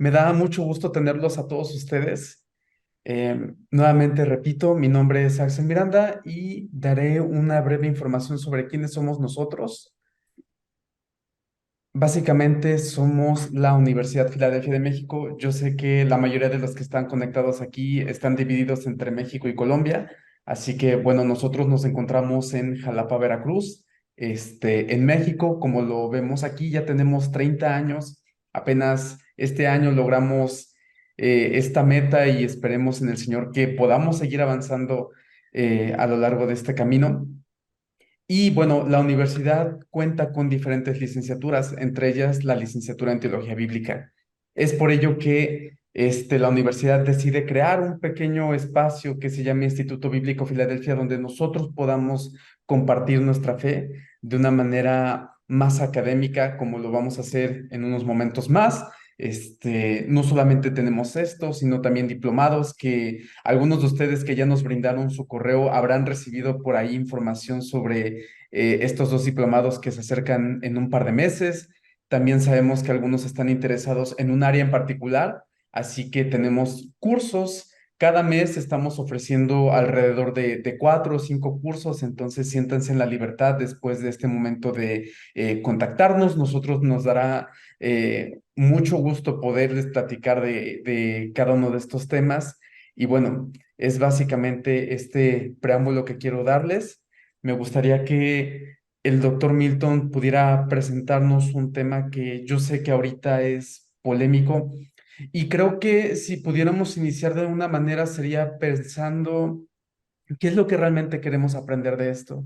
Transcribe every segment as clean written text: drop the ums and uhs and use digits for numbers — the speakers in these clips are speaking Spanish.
Me da mucho gusto tenerlos a todos ustedes. Nuevamente repito, mi nombre es Axel Miranda y daré una breve información sobre quiénes somos nosotros. Básicamente somos la Universidad Filadelfia de México. Yo sé que la mayoría de los que están conectados aquí están divididos entre México y Colombia, así que bueno, nosotros nos encontramos en Jalapa, Veracruz. En México, como lo vemos aquí, ya tenemos 30 años. Apenas este año logramos esta meta y esperemos en el Señor que podamos seguir avanzando a lo largo de este camino. Y bueno, la universidad cuenta con diferentes licenciaturas, entre ellas la licenciatura en Teología Bíblica. Es por ello que la universidad decide crear un pequeño espacio que se llama Instituto Bíblico Filadelfia, donde nosotros podamos compartir nuestra fe de una manera más académica, como lo vamos a hacer en unos momentos más. No solamente tenemos esto, sino también diplomados que algunos de ustedes que ya nos brindaron su correo habrán recibido por ahí información sobre estos dos diplomados que se acercan en un par de meses. También sabemos que algunos están interesados en un área en particular, así que tenemos cursos. Cada mes estamos ofreciendo alrededor de 4 o 5 cursos, entonces siéntanse en la libertad después de este momento de contactarnos. Nosotros nos dará mucho gusto poderles platicar de cada uno de estos temas. Y bueno, es básicamente este preámbulo que quiero darles. Me gustaría que el doctor Milton pudiera presentarnos un tema que yo sé que ahorita es polémico y creo que si pudiéramos iniciar de una manera sería pensando qué es lo que realmente queremos aprender de esto,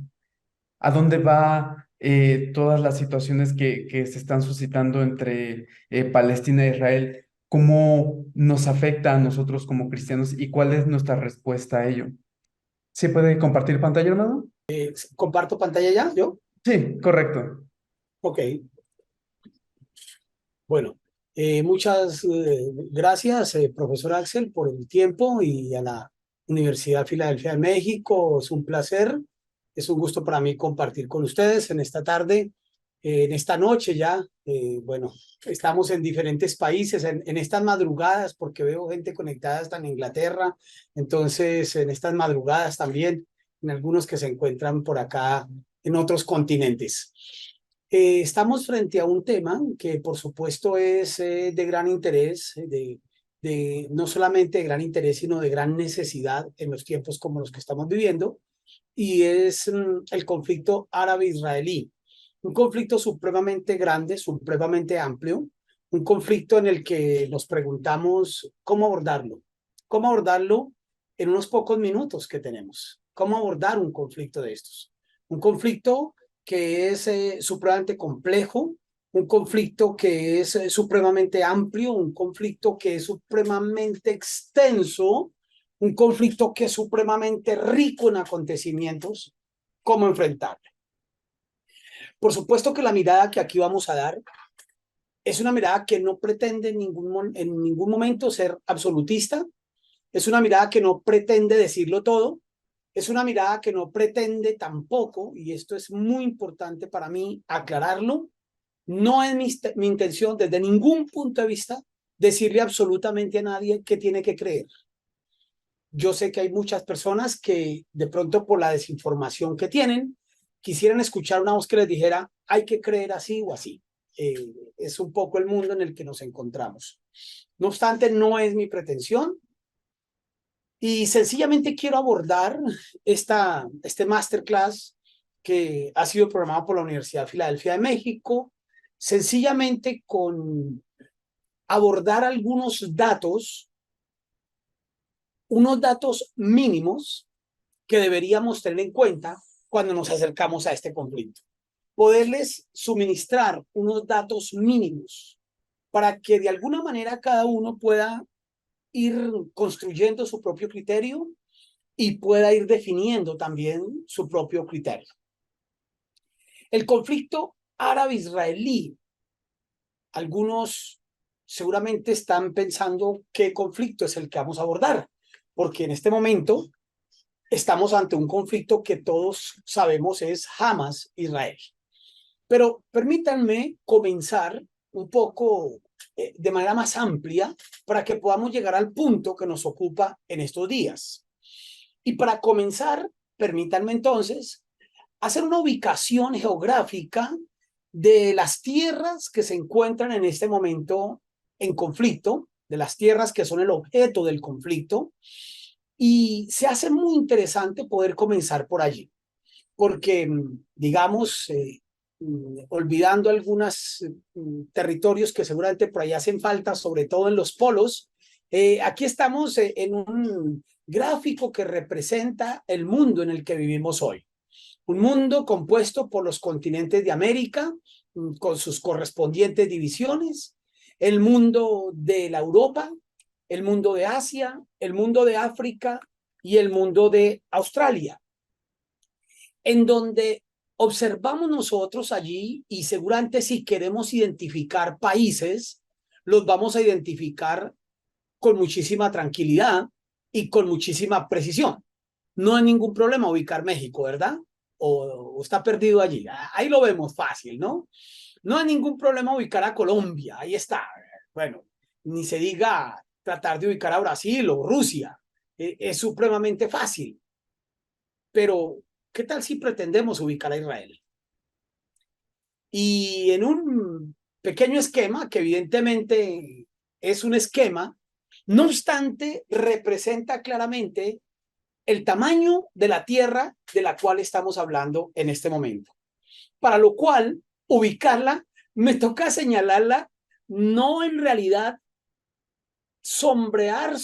a dónde va todas las situaciones que se están suscitando entre Palestina e Israel, cómo nos afecta a nosotros como cristianos y cuál es nuestra respuesta a ello. ¿Sí puede compartir pantalla, hermano? ¿Comparto pantalla ya? ¿Yo? Sí, correcto. Ok. Bueno, muchas gracias, profesor Axel, por el tiempo y a la Universidad Filadelfia de México. Es un placer, es un gusto para mí compartir con ustedes en esta tarde, en esta noche ya. Bueno, estamos en diferentes países, en estas madrugadas, porque veo gente conectada hasta en Inglaterra, entonces en estas madrugadas también, en algunos que se encuentran por acá en otros continentes. Estamos frente a un tema que por supuesto es de gran interés, no solamente de gran interés, sino de gran necesidad en los tiempos como los que estamos viviendo, y es el conflicto árabe-israelí. Un conflicto supremamente grande, supremamente amplio, un conflicto en el que nos preguntamos cómo abordarlo en unos pocos minutos que tenemos, cómo abordar un conflicto de estos. Un conflicto que es supremamente complejo, un conflicto que es supremamente amplio, un conflicto que es supremamente extenso, un conflicto que es supremamente rico en acontecimientos. ¿Cómo enfrentarlo? Por supuesto que la mirada que aquí vamos a dar es una mirada que no pretende en ningún momento ser absolutista, es una mirada que no pretende decirlo todo, es una mirada que no pretende tampoco, y esto es muy importante para mí aclararlo, no es mi intención desde ningún punto de vista decirle absolutamente a nadie qué tiene que creer. Yo sé que hay muchas personas que de pronto por la desinformación que tienen, quisieran escuchar una voz que les dijera, hay que creer así o así. Es un poco el mundo en el que nos encontramos. No obstante, no es mi pretensión y sencillamente quiero abordar este masterclass que ha sido programado por la Universidad de Filadelfia de México, sencillamente con abordar unos datos mínimos que deberíamos tener en cuenta cuando nos acercamos a este conflicto. Poderles suministrar unos datos mínimos para que de alguna manera cada uno pueda ir construyendo su propio criterio y pueda ir definiendo también su propio criterio. El conflicto árabe-israelí, algunos seguramente están pensando qué conflicto es el que vamos a abordar, porque en este momento estamos ante un conflicto que todos sabemos es Hamas-Israel. Pero permítanme comenzar un poco de manera más amplia para que podamos llegar al punto que nos ocupa en estos días. Y para comenzar, permítanme entonces hacer una ubicación geográfica de las tierras que se encuentran en este momento en conflicto, de las tierras que son el objeto del conflicto, y se hace muy interesante poder comenzar por allí, porque, digamos, olvidando algunos territorios que seguramente por ahí hacen falta, sobre todo en los polos, aquí estamos en un gráfico que representa el mundo en el que vivimos hoy. Un mundo compuesto por los continentes de América, con sus correspondientes divisiones, el mundo de la Europa, el mundo de Asia, el mundo de África y el mundo de Australia, en donde observamos nosotros allí, y seguramente si queremos identificar países, los vamos a identificar con muchísima tranquilidad y con muchísima precisión. No hay ningún problema ubicar México, ¿verdad? O está perdido allí. Ahí lo vemos fácil, ¿no? No hay ningún problema ubicar a Colombia, ahí está. Bueno, ni se diga tratar de ubicar a Brasil o Rusia. Es supremamente fácil. Pero, ¿qué tal si pretendemos ubicar a Israel? Y en un pequeño esquema, que evidentemente es un esquema, no obstante, representa claramente el tamaño de la tierra de la cual estamos hablando en este momento. Para lo cual, ubicarla, me toca señalarla, no en realidad sombrear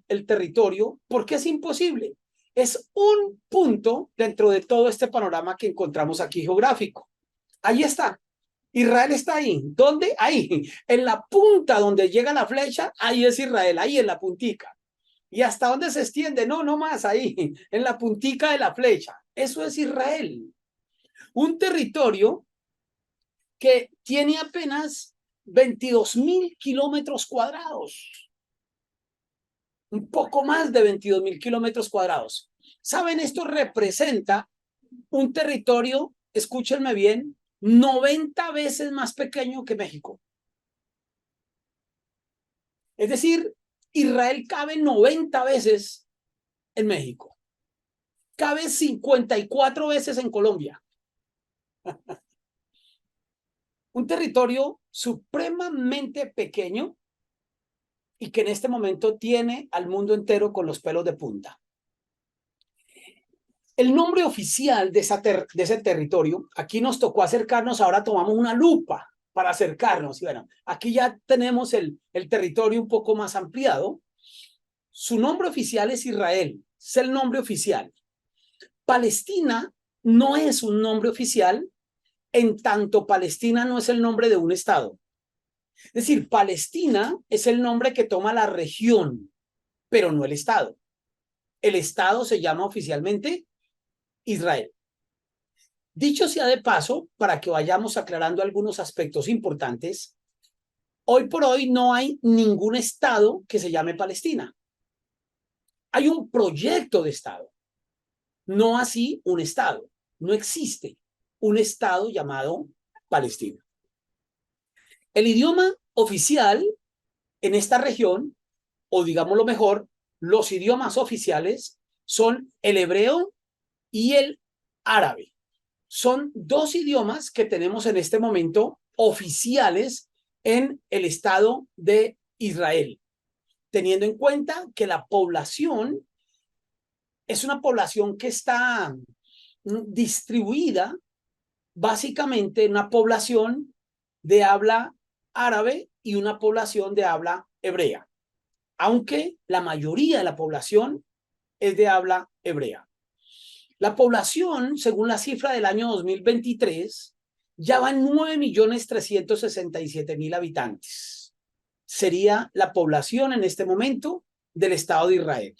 el territorio, porque es imposible. Es un punto dentro de todo este panorama que encontramos aquí geográfico. Ahí está. Israel está ahí. ¿Dónde? Ahí. En la punta donde llega la flecha, ahí es Israel, ahí en la puntica. ¿Y hasta dónde se extiende? No, no más, ahí, en la puntica de la flecha. Eso es Israel. Un territorio que tiene apenas 22.000 kilómetros cuadrados. Un poco más de 22.000 kilómetros cuadrados. ¿Saben? Esto representa un territorio, escúchenme bien, 90 veces más pequeño que México. Es decir, Israel cabe 90 veces en México. Cabe 54 veces en Colombia. Un territorio supremamente pequeño y que en este momento tiene al mundo entero con los pelos de punta. El nombre oficial de ese territorio, aquí nos tocó acercarnos, ahora tomamos una lupa para acercarnos. Y bueno, aquí ya tenemos el territorio un poco más ampliado. Su nombre oficial es Israel, es el nombre oficial. Palestina no es un nombre oficial, en tanto Palestina no es el nombre de un estado. Es decir, Palestina es el nombre que toma la región, pero no el estado. El estado se llama oficialmente Israel. Dicho sea de paso, para que vayamos aclarando algunos aspectos importantes, hoy por hoy no hay ningún estado que se llame Palestina. Hay un proyecto de estado, no así un estado. No existe un estado llamado Palestina. El idioma oficial en esta región, o digámoslo mejor, los idiomas oficiales son el hebreo y el árabe. Son dos idiomas que tenemos en este momento oficiales en el Estado de Israel, teniendo en cuenta que la población es una población que está distribuida básicamente en una población de habla árabe y una población de habla hebrea, aunque la mayoría de la población es de habla hebrea. La población, según la cifra del año 2023, ya va en 9.367.000 habitantes. Sería la población en este momento del Estado de Israel.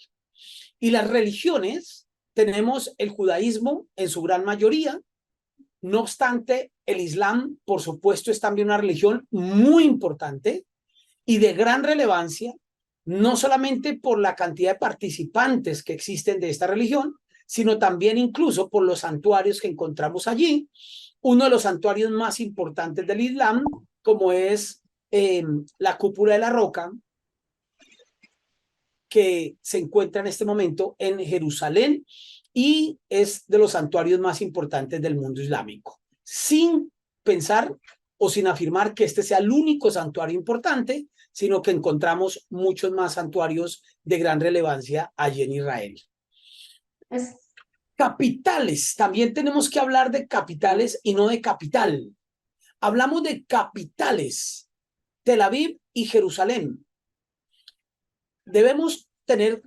Y las religiones, tenemos el judaísmo en su gran mayoría. No obstante, el Islam, por supuesto, es también una religión muy importante y de gran relevancia, no solamente por la cantidad de participantes que existen de esta religión, sino también incluso por los santuarios que encontramos allí. Uno de los santuarios más importantes del Islam, como es la cúpula de la roca, que se encuentra en este momento en Jerusalén y es de los santuarios más importantes del mundo islámico. Sin pensar o sin afirmar que este sea el único santuario importante, sino que encontramos muchos más santuarios de gran relevancia allí en Israel. Capitales, también tenemos que hablar de capitales y no de capital. Hablamos de capitales, Tel Aviv y Jerusalén. Debemos tener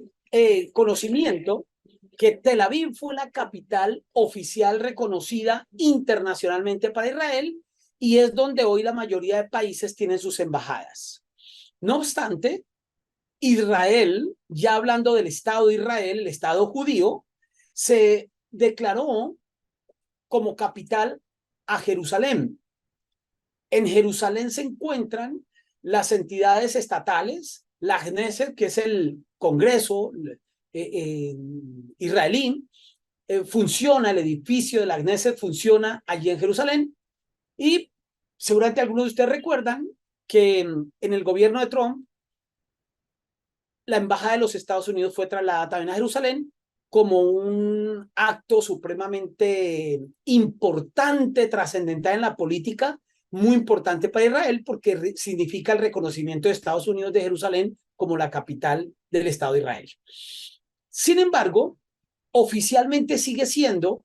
conocimiento que Tel Aviv fue la capital oficial reconocida internacionalmente para Israel y es donde hoy la mayoría de países tienen sus embajadas. No obstante, Israel, ya hablando del Estado de Israel, el Estado judío, se declaró como capital a Jerusalén. En Jerusalén se encuentran las entidades estatales, la Knesset, que es el Congreso israelí, funciona, el edificio de la Knesset funciona allí en Jerusalén y seguramente algunos de ustedes recuerdan que en el gobierno de Trump la embajada de los Estados Unidos fue trasladada también a Jerusalén como un acto supremamente importante, trascendental en la política, muy importante para Israel porque significa el reconocimiento de Estados Unidos de Jerusalén como la capital del Estado de Israel. Sin embargo, oficialmente sigue siendo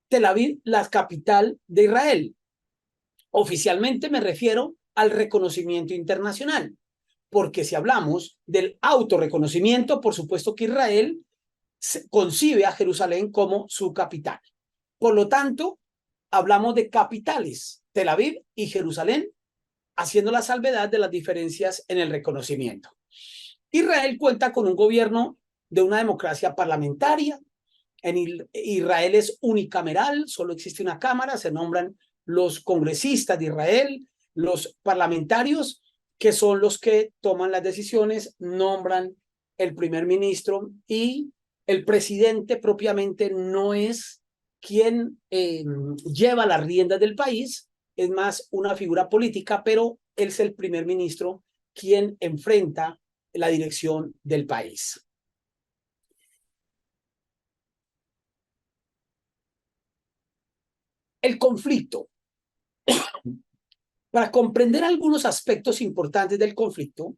Tel Aviv la capital de Israel. Oficialmente me refiero al reconocimiento internacional, porque si hablamos del autorreconocimiento, por supuesto que Israel concibe a Jerusalén como su capital. Por lo tanto, hablamos de capitales, Tel Aviv y Jerusalén, haciendo la salvedad de las diferencias en el reconocimiento. Israel cuenta con un gobierno de una democracia parlamentaria. En Israel es unicameral, solo existe una cámara, se nombran los congresistas de Israel, los parlamentarios, que son los que toman las decisiones, nombran el primer ministro y el presidente propiamente no es quien lleva las riendas del país, es más una figura política, pero él es el primer ministro quien enfrenta la dirección del país. El conflicto. Para comprender algunos aspectos importantes del conflicto,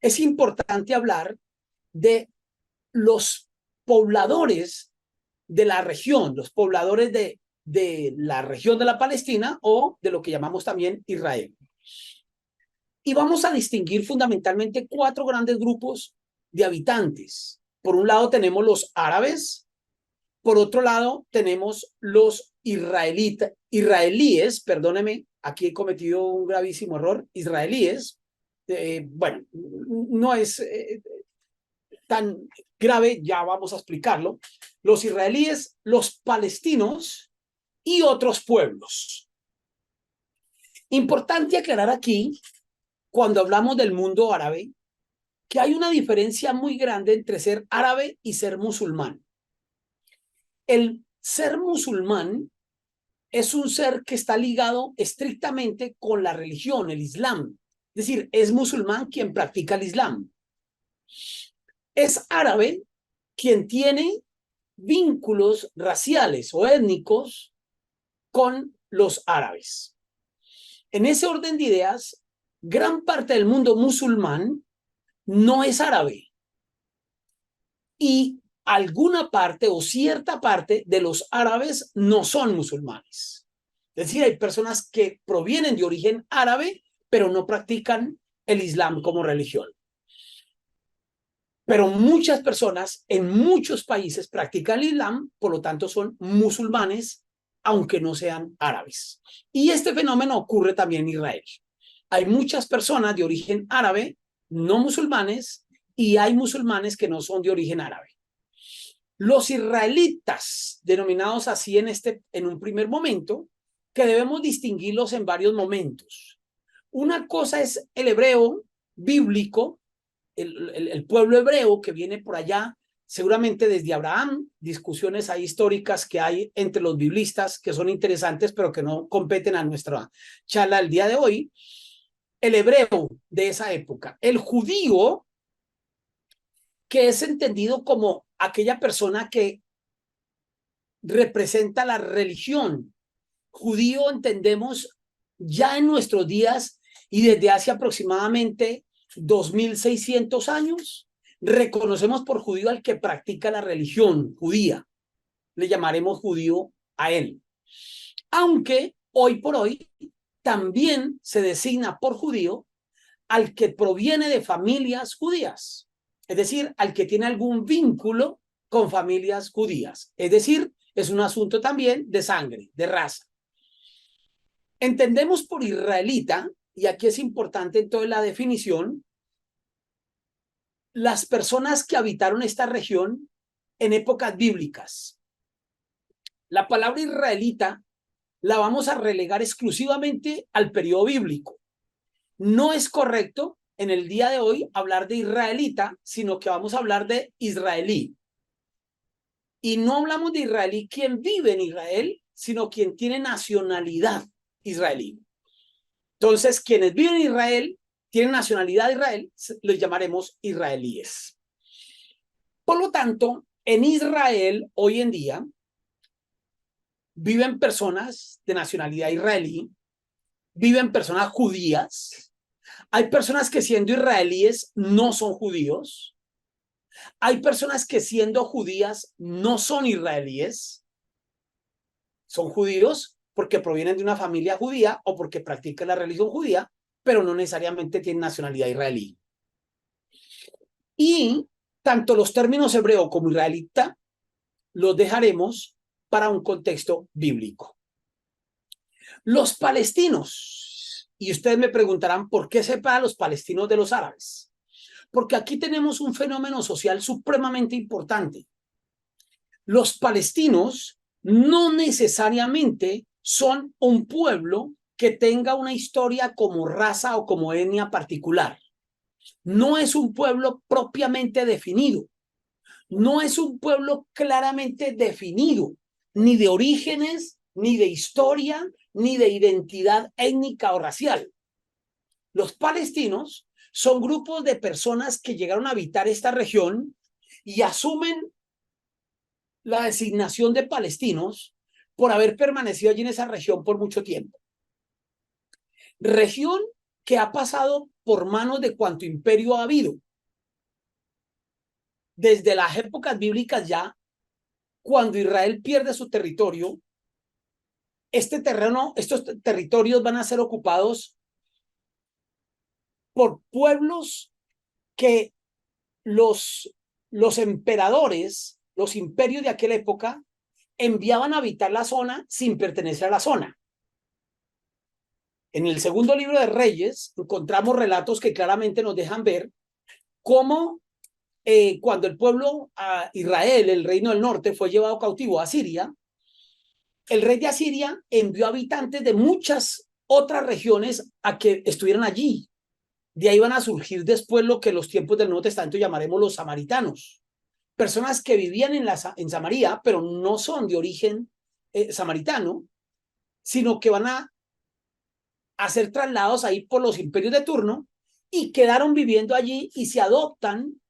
es importante hablar de los pobladores de la región, los pobladores de la región de la Palestina o de lo que llamamos también Israel. Y vamos a distinguir fundamentalmente 4 grandes grupos de habitantes. Por un lado tenemos los árabes, por otro lado tenemos los israelíes, perdóneme, aquí he cometido un gravísimo error, israelíes, bueno, no es tan grave, ya vamos a explicarlo, los israelíes, los palestinos y otros pueblos. Importante aclarar aquí, cuando hablamos del mundo árabe, que hay una diferencia muy grande entre ser árabe y ser musulmán. El ser musulmán es un ser que está ligado estrictamente con la religión, el Islam. Es decir, es musulmán quien practica el Islam. Es árabe quien tiene vínculos raciales o étnicos con los árabes. En ese orden de ideas, gran parte del mundo musulmán no es árabe y alguna parte o cierta parte de los árabes no son musulmanes. Es decir, hay personas que provienen de origen árabe, pero no practican el Islam como religión. Pero muchas personas en muchos países practican el Islam, por lo tanto son musulmanes, aunque no sean árabes. Y este fenómeno ocurre también en Israel. Hay muchas personas de origen árabe, no musulmanes, y hay musulmanes que no son de origen árabe. Los israelitas, denominados así en un primer momento, que debemos distinguirlos en varios momentos. Una cosa es el hebreo bíblico, el pueblo hebreo que viene por allá, seguramente desde Abraham, discusiones ahí históricas que hay entre los biblistas que son interesantes, pero que no competen a nuestra charla del día de hoy. el hebreo de esa época. El judío, que es entendido como aquella persona que representa la religión. Judío entendemos ya en nuestros días y desde hace aproximadamente 2600 años, reconocemos por judío al que practica la religión judía. Le llamaremos judío a él. Aunque hoy por hoy también se designa por judío al que proviene de familias judías, es decir, al que tiene algún vínculo con familias judías. Es decir, es un asunto también de sangre, de raza. Entendemos por israelita, y aquí es importante entonces la definición, las personas que habitaron esta región en épocas bíblicas. La palabra israelita la vamos a relegar exclusivamente al periodo bíblico. No es correcto en el día de hoy hablar de israelita, sino que vamos a hablar de israelí. Y no hablamos de israelí quien vive en Israel, sino quien tiene nacionalidad israelí. Entonces, quienes viven en Israel, tienen nacionalidad de Israel, los llamaremos israelíes. Por lo tanto, en Israel hoy en día viven personas de nacionalidad israelí, viven personas judías, hay personas que siendo israelíes no son judíos, hay personas que siendo judías no son israelíes, son judíos porque provienen de una familia judía o porque practican la religión judía, pero no necesariamente tienen nacionalidad israelí. Y tanto los términos hebreo como israelita los dejaremos para un contexto bíblico. Los palestinos, y ustedes me preguntarán por qué separan los palestinos de los árabes. Porque aquí tenemos un fenómeno social supremamente importante. Los palestinos no necesariamente son un pueblo que tenga una historia como raza o como etnia particular. No es un pueblo propiamente definido. No es un pueblo claramente definido, ni de orígenes, ni de historia, ni de identidad étnica o racial. Los palestinos son grupos de personas que llegaron a habitar esta región y asumen la designación de palestinos por haber permanecido allí en esa región por mucho tiempo. Región que ha pasado por manos de cuanto imperio ha habido. Desde las épocas bíblicas ya, cuando Israel pierde su territorio, estos territorios van a ser ocupados por pueblos que los emperadores, los imperios de aquella época, enviaban a habitar la zona sin pertenecer a la zona. En el segundo libro de Reyes encontramos relatos que claramente nos dejan ver cómo cuando el pueblo a Israel, el reino del norte, fue llevado cautivo a Siria, el rey de Asiria envió habitantes de muchas otras regiones a que estuvieran allí. De ahí van a surgir después lo que en los tiempos del Nuevo Testamento llamaremos los samaritanos. Personas que vivían en Samaria, pero no son de origen samaritano, sino que van a ser trasladados ahí por los imperios de turno y quedaron viviendo allí y se adoptan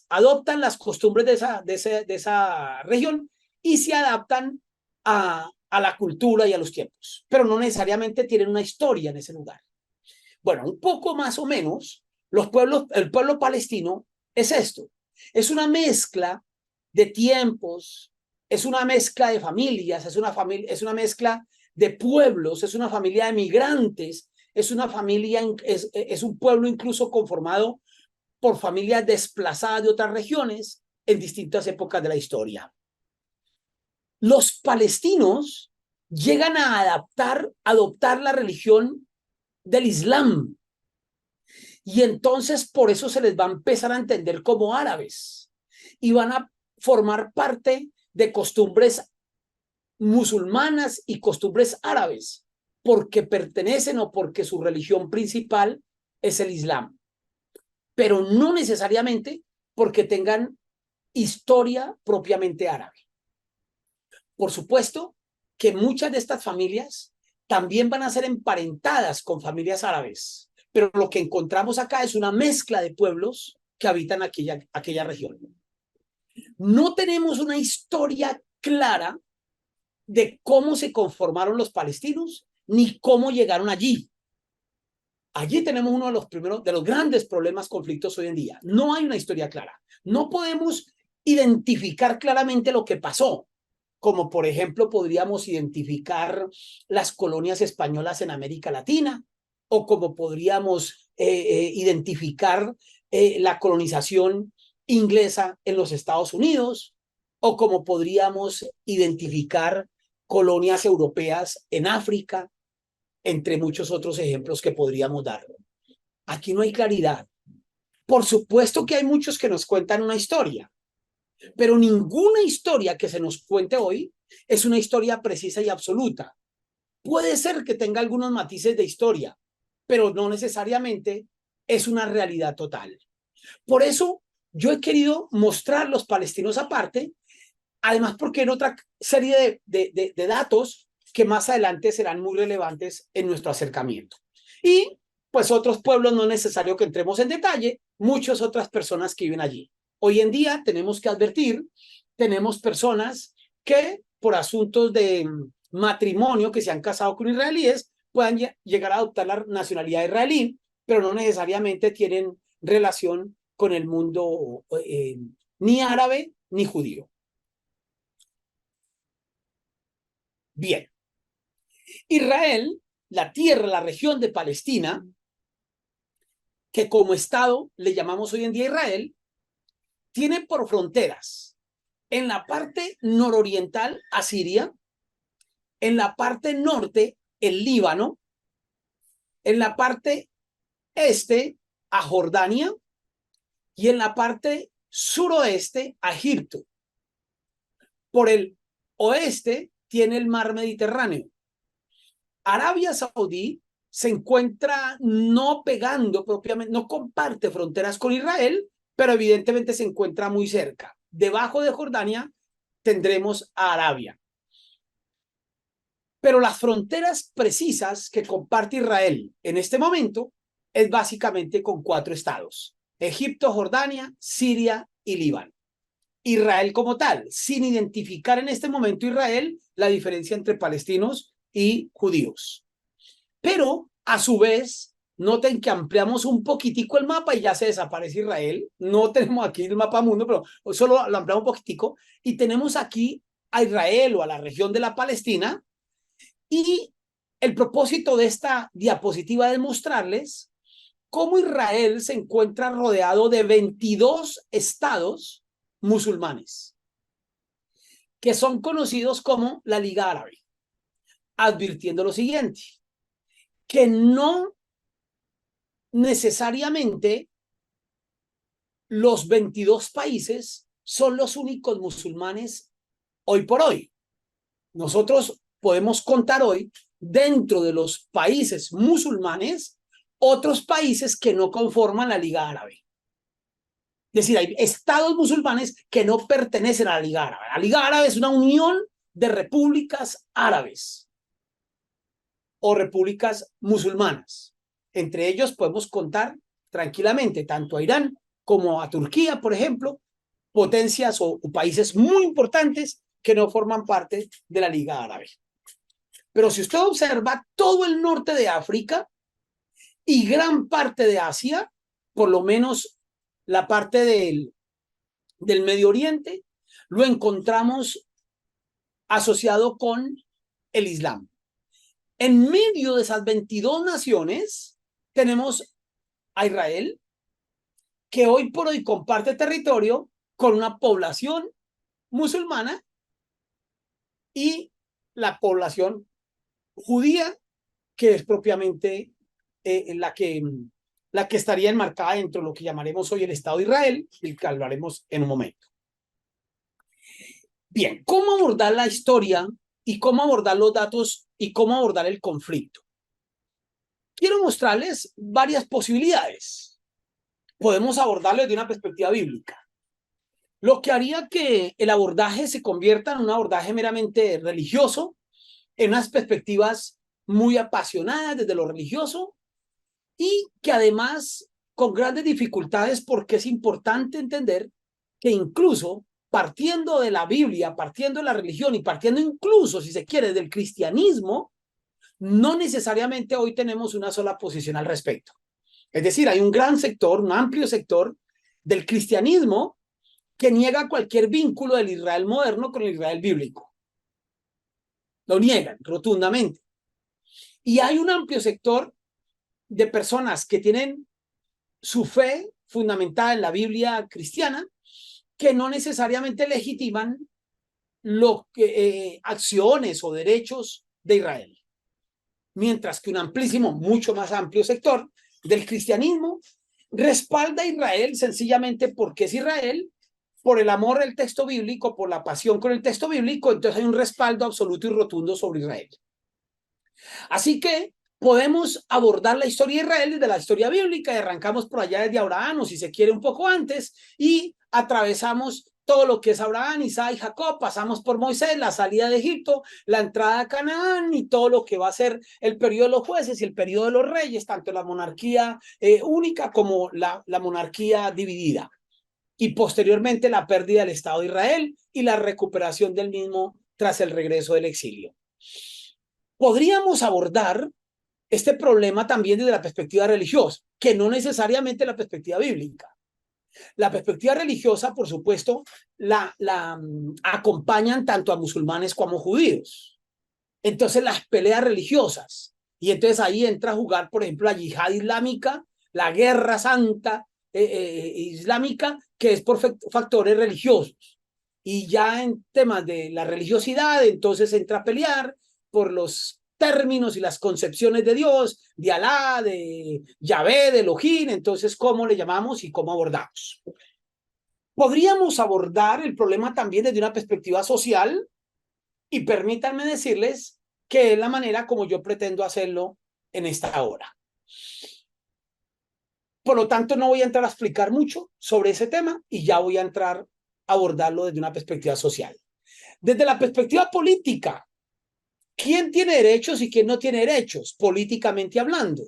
adoptan las costumbres de esa región y se adaptan a la cultura y a los tiempos, pero no necesariamente tienen una historia en ese lugar. Bueno, un poco más o menos, el pueblo palestino es esto, es una mezcla de tiempos, es una mezcla de familias, es una mezcla de pueblos, es una familia de migrantes, es un pueblo incluso conformado por familias desplazadas de otras regiones en distintas épocas de la historia. Los palestinos llegan a adoptar la religión del Islam y entonces por eso se les va a empezar a entender como árabes y van a formar parte de costumbres musulmanas y costumbres árabes porque pertenecen o porque su religión principal es el Islam, pero no necesariamente porque tengan historia propiamente árabe. Por supuesto que muchas de estas familias también van a ser emparentadas con familias árabes, pero lo que encontramos acá es una mezcla de pueblos que habitan aquella región. No tenemos una historia clara de cómo se conformaron los palestinos ni cómo llegaron allí. Allí tenemos uno de los grandes problemas, conflictos hoy en día. No hay una historia clara. No podemos identificar claramente lo que pasó, como por ejemplo podríamos identificar las colonias españolas en América Latina, o como podríamos identificar la colonización inglesa en los Estados Unidos, o como podríamos identificar colonias europeas en África, entre muchos otros ejemplos que podríamos dar. Aquí no hay claridad. Por supuesto que hay muchos que nos cuentan una historia, pero ninguna historia que se nos cuente hoy es una historia precisa y absoluta. Puede ser que tenga algunos matices de historia, pero no necesariamente es una realidad total. Por eso yo he querido mostrar los palestinos aparte, además porque en otra serie de datos que más adelante serán muy relevantes en nuestro acercamiento. Y pues otros pueblos, no es necesario que entremos en detalle, muchas otras personas que viven allí. Hoy en día tenemos que advertir, tenemos personas que por asuntos de matrimonio que se han casado con israelíes puedan llegar a adoptar la nacionalidad israelí, pero no necesariamente tienen relación con el mundo ni árabe ni judío. Bien, Israel, la tierra, la región de Palestina, que como Estado le llamamos hoy en día Israel, tiene por fronteras en la parte nororiental a Siria, en la parte norte el Líbano, en la parte este a Jordania y en la parte suroeste a Egipto. Por el oeste tiene el mar Mediterráneo. Arabia Saudí se encuentra no pegando propiamente, no comparte fronteras con Israel, pero evidentemente se encuentra muy cerca. Debajo de Jordania tendremos a Arabia. Pero las fronteras precisas que comparte Israel en este momento es básicamente con 4 estados: Egipto, Jordania, Siria y Líbano. Israel como tal, sin identificar en este momento Israel la diferencia entre palestinos y judíos. Pero a su vez, noten que ampliamos un poquitico el mapa y ya se desaparece Israel. No tenemos aquí el mapa mundo, pero solo lo ampliamos un poquitico y tenemos aquí a Israel o a la región de la Palestina. Y el propósito de esta diapositiva es mostrarles cómo Israel se encuentra rodeado de 22 estados musulmanes, que son conocidos como la Liga Árabe, advirtiendo lo siguiente, que no necesariamente los 22 países son los únicos musulmanes hoy por hoy. Nosotros podemos contar hoy, dentro de los países musulmanes, otros países que no conforman la Liga Árabe. Es decir, hay estados musulmanes que no pertenecen a la Liga Árabe. La Liga Árabe es una unión de repúblicas árabes o repúblicas musulmanas. Entre ellos podemos contar tranquilamente tanto a Irán como a Turquía, por ejemplo, potencias o países muy importantes que no forman parte de la Liga Árabe. Pero si usted observa todo el norte de África y gran parte de Asia, por lo menos la parte del Medio Oriente, lo encontramos asociado con el Islam. En medio de esas 22 naciones tenemos a Israel, que hoy por hoy comparte territorio con una población musulmana y la población judía, que es propiamente la que estaría enmarcada dentro de lo que llamaremos hoy el Estado de Israel, y que hablaremos en un momento. Bien, ¿cómo abordar la historia y cómo abordar los datos y cómo abordar el conflicto? Quiero mostrarles varias posibilidades. Podemos abordarlo desde una perspectiva bíblica, lo que haría que el abordaje se convierta en un abordaje meramente religioso, en unas perspectivas muy apasionadas desde lo religioso y que además con grandes dificultades, porque es importante entender que incluso partiendo de la Biblia, partiendo de la religión y partiendo incluso, si se quiere, del cristianismo, no necesariamente hoy tenemos una sola posición al respecto. Es decir, hay un gran sector, un amplio sector del cristianismo que niega cualquier vínculo del Israel moderno con el Israel bíblico. Lo niegan rotundamente. Y hay un amplio sector de personas que tienen su fe fundamentada en la Biblia cristiana que no necesariamente legitiman acciones o derechos de Israel. Mientras que un amplísimo, mucho más amplio sector del cristianismo respalda a Israel sencillamente porque es Israel, por el amor al texto bíblico, por la pasión con el texto bíblico, entonces hay un respaldo absoluto y rotundo sobre Israel. Así que podemos abordar la historia de Israel desde la historia bíblica y arrancamos por allá desde Abraham, o si se quiere un poco antes, y atravesamos todo lo que es Abraham, Isaac y Jacob, pasamos por Moisés, la salida de Egipto, la entrada a Canaán y todo lo que va a ser el periodo de los jueces y el periodo de los reyes, tanto la monarquía única como la monarquía dividida. Y posteriormente la pérdida del Estado de Israel y la recuperación del mismo tras el regreso del exilio. Podríamos abordar este problema también desde la perspectiva religiosa, que no necesariamente la perspectiva bíblica. La perspectiva religiosa, por supuesto, la acompañan tanto a musulmanes como a judíos. Entonces, las peleas religiosas. Y entonces ahí entra a jugar, por ejemplo, la yihad islámica, la guerra santa islámica, que es por factores religiosos. Y ya en temas de la religiosidad, entonces entra a pelear por los términos y las concepciones de Dios, de Alá, de Yahvé, de Elohim, entonces cómo le llamamos y cómo abordamos. Podríamos abordar el problema también desde una perspectiva social y permítanme decirles que es la manera como yo pretendo hacerlo en esta hora. Por lo tanto, no voy a entrar a explicar mucho sobre ese tema y ya voy a entrar a abordarlo desde una perspectiva social. Desde la perspectiva política, ¿quién tiene derechos y quién no tiene derechos, políticamente hablando?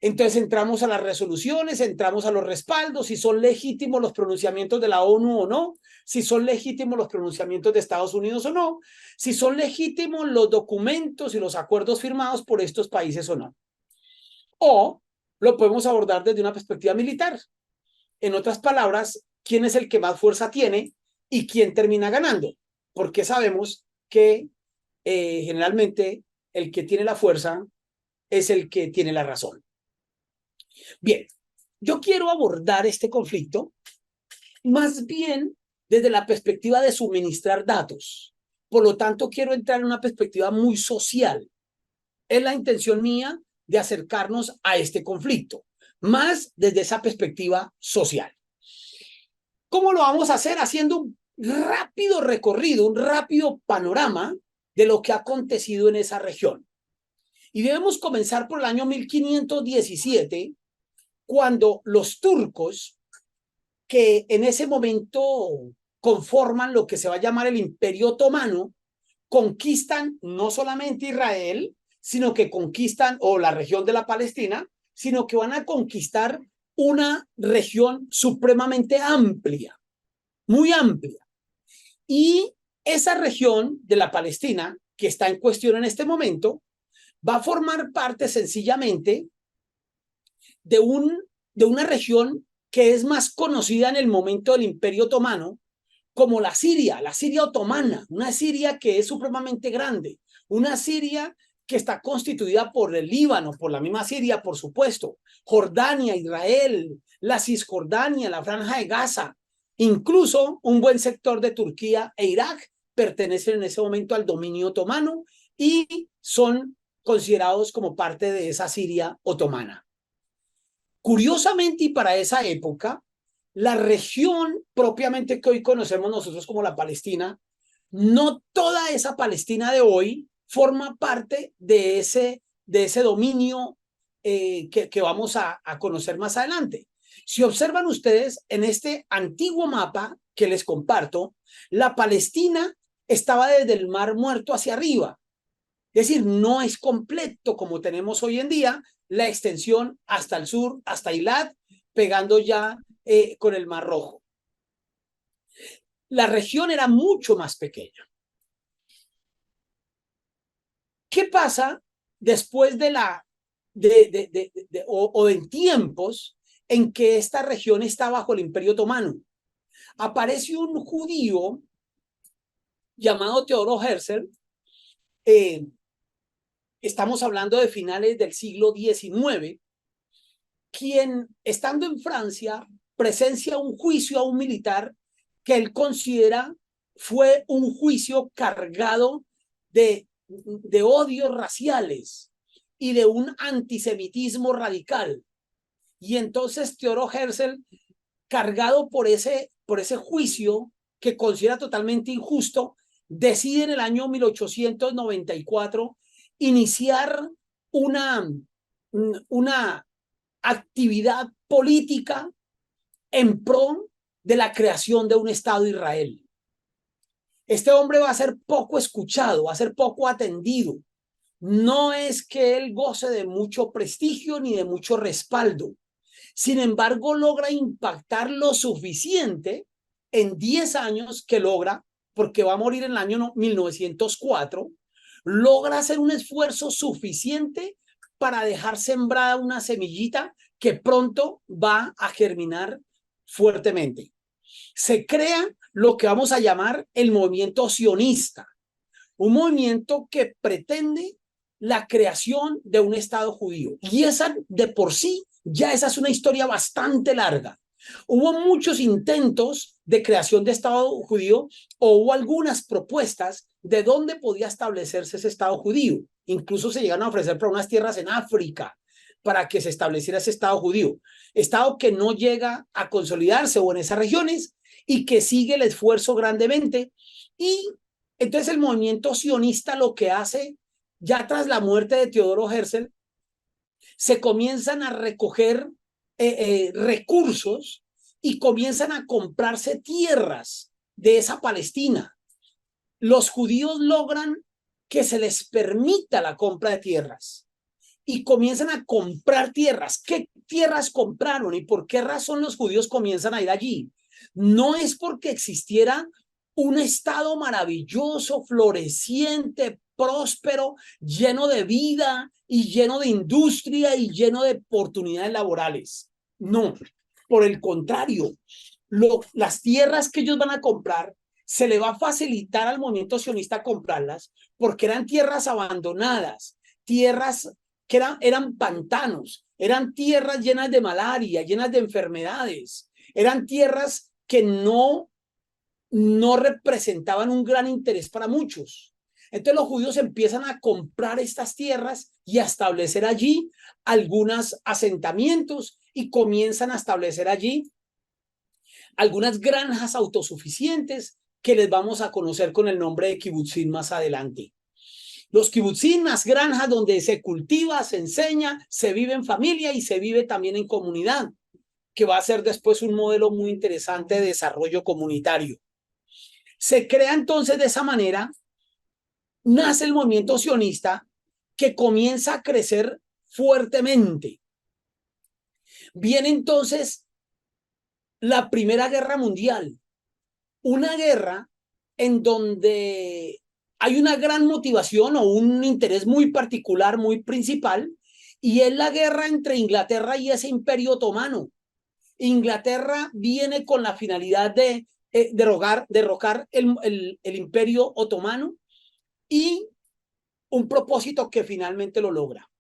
Entonces entramos a las resoluciones, entramos a los respaldos, si son legítimos los pronunciamientos de la ONU o no, si son legítimos los pronunciamientos de Estados Unidos o no, si son legítimos los documentos y los acuerdos firmados por estos países o no. O lo podemos abordar desde una perspectiva militar. En otras palabras, ¿quién es el que más fuerza tiene y quién termina ganando? Porque sabemos que generalmente el que tiene la fuerza es el que tiene la razón. Bien, yo quiero abordar este conflicto más bien desde la perspectiva de suministrar datos. Por lo tanto, quiero entrar en una perspectiva muy social. Es la intención mía de acercarnos a este conflicto, más desde esa perspectiva social. ¿Cómo lo vamos a hacer? Haciendo un rápido recorrido, un rápido panorama de lo que ha acontecido en esa región. Y debemos comenzar por el año 1517, cuando los turcos, que en ese momento conforman lo que se va a llamar el Imperio Otomano, conquistan no solamente Israel, sino que conquistan, o la región de la Palestina, sino que van a conquistar una región supremamente amplia, muy amplia. Y esa región de la Palestina, que está en cuestión en este momento, va a formar parte sencillamente de una región que es más conocida en el momento del Imperio Otomano como la Siria otomana, una Siria que es supremamente grande, una Siria que está constituida por el Líbano, por la misma Siria, por supuesto, Jordania, Israel, la Cisjordania, la Franja de Gaza, incluso un buen sector de Turquía e Irak pertenecen en ese momento al dominio otomano y son considerados como parte de esa Siria otomana. Curiosamente, y para esa época, la región propiamente que hoy conocemos nosotros como la Palestina, no toda esa Palestina de hoy forma parte de ese dominio que vamos a conocer más adelante. Si observan ustedes en este antiguo mapa que les comparto, la Palestina estaba desde el Mar Muerto hacia arriba, Es decir, no es completo como tenemos hoy en día la extensión hasta el sur, hasta Eilat, pegando ya con el Mar Rojo. La región era mucho más pequeña. ¿Qué pasa después de o en tiempos en que esta región está bajo el Imperio Otomano? Aparece un judío llamado Teodoro Herzl, estamos hablando de finales del siglo XIX, quien, estando en Francia, presencia un juicio a un militar que él considera fue un juicio cargado de odios raciales y de un antisemitismo radical. Y entonces Teodoro Herzl, cargado por ese juicio que considera totalmente injusto, decide en el año 1894 iniciar una actividad política en pro de la creación de un Estado de Israel. Este hombre va a ser poco escuchado, va a ser poco atendido. No es que él goce de mucho prestigio ni de mucho respaldo. Sin embargo, logra impactar lo suficiente en 10 años que logra, porque va a morir en el año 1904, logra hacer un esfuerzo suficiente para dejar sembrada una semillita que pronto va a germinar fuertemente. Se crea lo que vamos a llamar el movimiento sionista, un movimiento que pretende la creación de un Estado judío. Y esa de por sí, ya esa es una historia bastante larga. Hubo muchos intentos de creación de Estado judío o hubo algunas propuestas de dónde podía establecerse ese Estado judío. Incluso se llegaron a ofrecer para unas tierras en África para que se estableciera ese Estado judío. Estado que no llega a consolidarse o en esas regiones y que sigue el esfuerzo grandemente. Y entonces el movimiento sionista lo que hace, ya tras la muerte de Teodoro Herzl, se comienzan a recoger recursos y comienzan a comprarse tierras de esa Palestina. Los judíos logran que se les permita la compra de tierras y comienzan a comprar tierras. ¿Qué tierras compraron y por qué razón los judíos comienzan a ir allí? No es porque existiera un estado maravilloso, floreciente, próspero, lleno de vida y lleno de industria y lleno de oportunidades laborales. No, por el contrario, las tierras que ellos van a comprar se le va a facilitar al movimiento sionista comprarlas porque eran tierras abandonadas, tierras que eran pantanos, eran tierras llenas de malaria, llenas de enfermedades, eran tierras que no representaban un gran interés para muchos. Entonces los judíos empiezan a comprar estas tierras y a establecer allí algunos asentamientos y comienzan a establecer allí algunas granjas autosuficientes que les vamos a conocer con el nombre de kibutzim más adelante. Los kibutzim, las granjas donde se cultiva, se enseña, se vive en familia y se vive también en comunidad, que va a ser después un modelo muy interesante de desarrollo comunitario. Se crea entonces de esa manera, nace el movimiento sionista que comienza a crecer fuertemente. Viene entonces la Primera Guerra Mundial, una guerra en donde hay una gran motivación o un interés muy particular, muy principal, y es la guerra entre Inglaterra y ese imperio otomano. Inglaterra viene con la finalidad de derrocar el imperio otomano y un propósito que finalmente lo logra.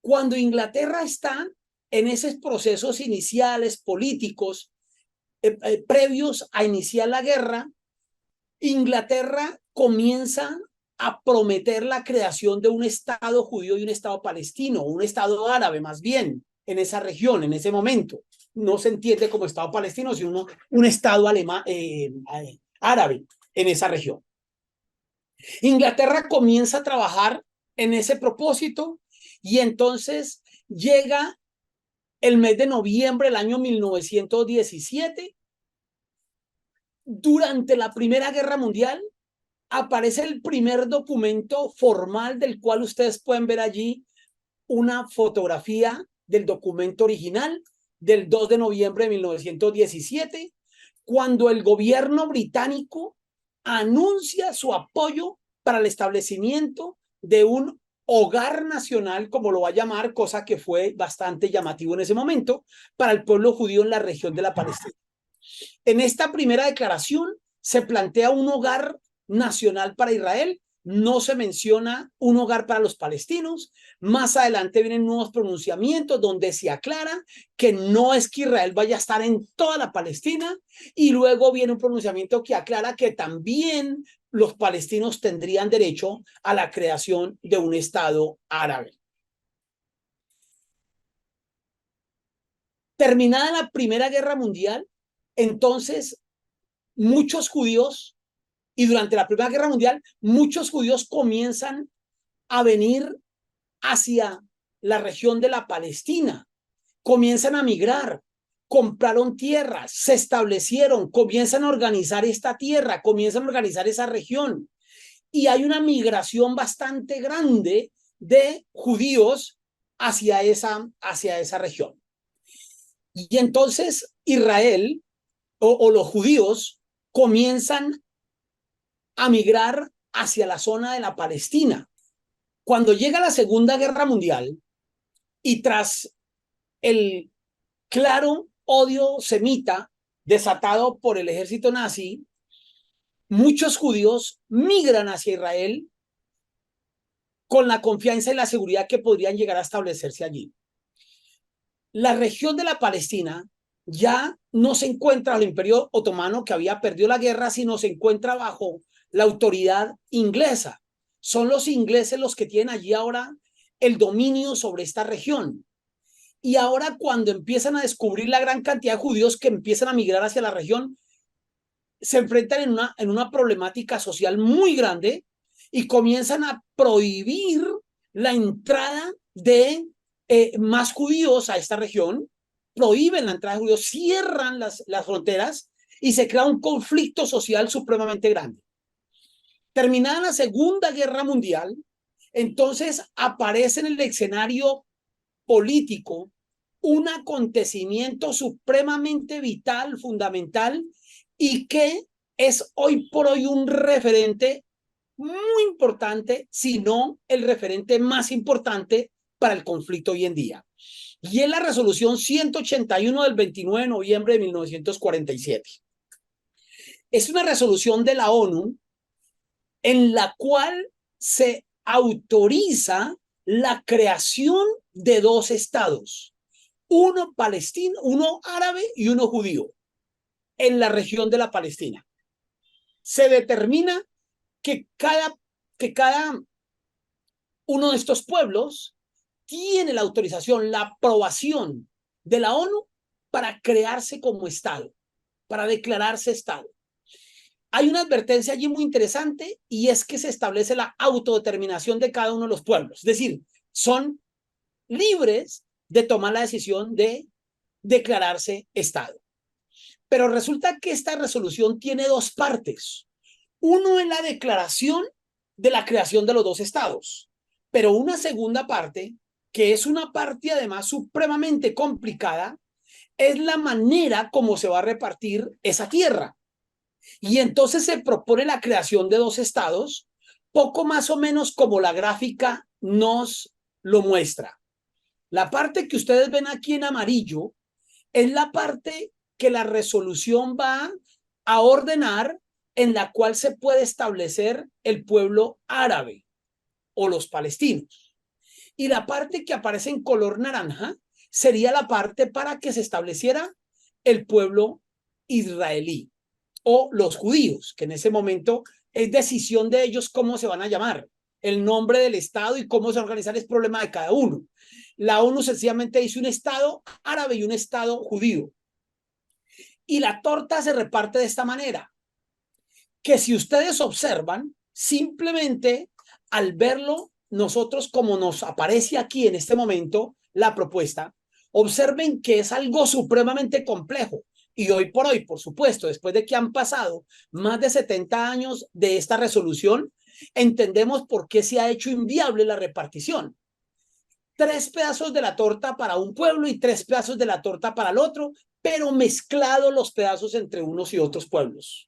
Cuando Inglaterra está en esos procesos iniciales políticos previos a iniciar la guerra, Inglaterra comienza a prometer la creación de un Estado judío y un Estado palestino, un Estado árabe más bien, en esa región, en ese momento. No se entiende como Estado palestino, sino un Estado árabe en esa región. Inglaterra comienza a trabajar en ese propósito y entonces llega el mes de noviembre del año 1917. Durante la Primera Guerra Mundial aparece el primer documento formal del cual ustedes pueden ver allí una fotografía del documento original del 2 de noviembre de 1917, cuando el gobierno británico anuncia su apoyo para el establecimiento de un hogar nacional, como lo va a llamar, cosa que fue bastante llamativo en ese momento, para el pueblo judío en la región de la Palestina. En esta primera declaración se plantea un hogar nacional para Israel, no se menciona un hogar para los palestinos. Más adelante vienen nuevos pronunciamientos donde se aclara que no es que Israel vaya a estar en toda la Palestina, y luego viene un pronunciamiento que aclara que también los palestinos tendrían derecho a la creación de un Estado árabe. Terminada la Primera Guerra Mundial, entonces muchos judíos, y durante la Primera Guerra Mundial, muchos judíos comienzan a venir hacia la región de la Palestina, comienzan a migrar, compraron tierras, se establecieron, comienzan a organizar esta tierra, comienzan a organizar esa región, y hay una migración bastante grande de judíos hacia esa región. Y entonces Israel o los judíos comienzan a migrar hacia la zona de la Palestina. Cuando llega la Segunda Guerra Mundial y tras el claro odio semita desatado por el ejército nazi, muchos judíos migran hacia Israel con la confianza y la seguridad que podrían llegar a establecerse allí. La región de la Palestina ya no se encuentra al Imperio Otomano, que había perdido la guerra, sino se encuentra bajo la autoridad inglesa. Son los ingleses los que tienen allí ahora el dominio sobre esta región. Y ahora, cuando empiezan a descubrir la gran cantidad de judíos que empiezan a migrar hacia la región, se enfrentan en una problemática social muy grande y comienzan a prohibir la entrada de más judíos a esta región, prohíben la entrada de judíos, cierran las fronteras, y se crea un conflicto social supremamente grande. Terminada la Segunda Guerra Mundial, entonces aparece en el escenario político un acontecimiento supremamente vital, fundamental, y que es hoy por hoy un referente muy importante, si no el referente más importante para el conflicto hoy en día. Y es la resolución 181 del 29 de noviembre de 1947. Es una resolución de la ONU en la cual se autoriza la creación de dos estados, uno palestino, uno árabe y uno judío, en la región de la Palestina. Se determina que cada uno de estos pueblos tiene la autorización, la aprobación de la ONU para crearse como Estado, para declararse Estado. Hay una advertencia allí muy interesante, y es que se establece la autodeterminación de cada uno de los pueblos. Es decir, son libres de tomar la decisión de declararse Estado. Pero resulta que esta resolución tiene dos partes. Uno es la declaración de la creación de los dos estados, pero una segunda parte, que es una parte además supremamente complicada, es la manera como se va a repartir esa tierra. Y entonces se propone la creación de dos estados, poco más o menos como la gráfica nos lo muestra. La parte que ustedes ven aquí en amarillo es la parte que la resolución va a ordenar, en la cual se puede establecer el pueblo árabe o los palestinos. Y la parte que aparece en color naranja sería la parte para que se estableciera el pueblo israelí o los judíos, que en ese momento es decisión de ellos cómo se van a llamar. El nombre del Estado y cómo se va a organizar es problema de cada uno. La ONU sencillamente dice un Estado árabe y un Estado judío. Y la torta se reparte de esta manera, que si ustedes observan, simplemente al verlo nosotros como nos aparece aquí en este momento la propuesta, observen que es algo supremamente complejo. Y hoy por hoy, por supuesto, después de que han pasado más de 70 años de esta resolución, entendemos por qué se ha hecho inviable la repartición. 3 pedazos de la torta para un pueblo y 3 pedazos de la torta para el otro, pero mezclados los pedazos entre unos y otros pueblos.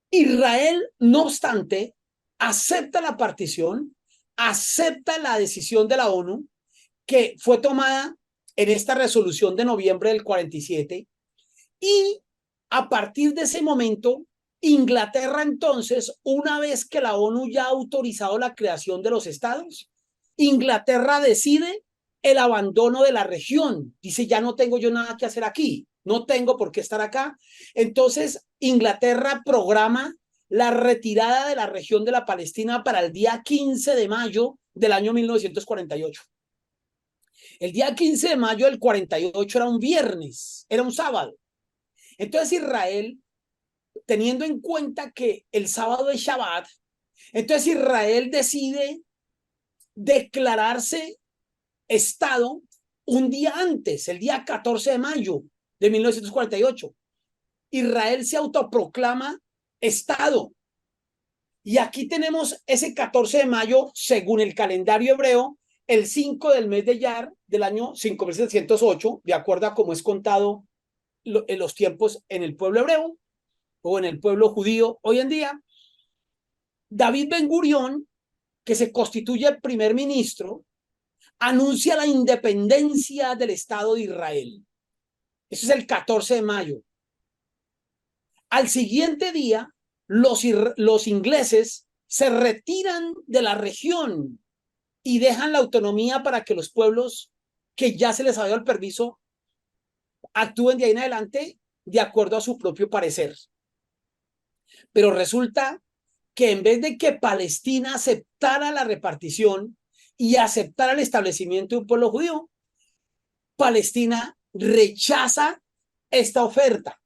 Israel, no obstante, acepta la partición, acepta la decisión de la ONU que fue tomada en esta resolución de noviembre del 47 y a partir de ese momento, Inglaterra entonces, una vez que la ONU ya ha autorizado la creación de los estados, Inglaterra decide el abandono de la región. Dice, ya no tengo yo nada que hacer aquí, no tengo por qué estar acá. Entonces, Inglaterra programa la retirada de la región de la Palestina para el día 15 de mayo del año 1948. El día 15 de mayo del 48 era un viernes, era un sábado. Entonces Israel, teniendo en cuenta que el sábado es Shabbat, entonces Israel decide declararse Estado un día antes, el día 14 de mayo de 1948. Israel se autoproclama Estado. Y aquí tenemos ese 14 de mayo, según el calendario hebreo, el 5 del mes de Iyar del año 5708, de acuerdo a cómo es contado en los tiempos en el pueblo hebreo o en el pueblo judío hoy en día. David Ben Gurión, que se constituye el primer ministro, anuncia la independencia del Estado de Israel. Eso es el 14 de mayo. Al siguiente día, los ingleses se retiran de la región y dejan la autonomía para que los pueblos que ya se les había dado el permiso actúen de ahí en adelante de acuerdo a su propio parecer. Pero resulta que en vez de que Palestina aceptara la repartición y aceptara el establecimiento de un pueblo judío, Palestina rechaza esta oferta.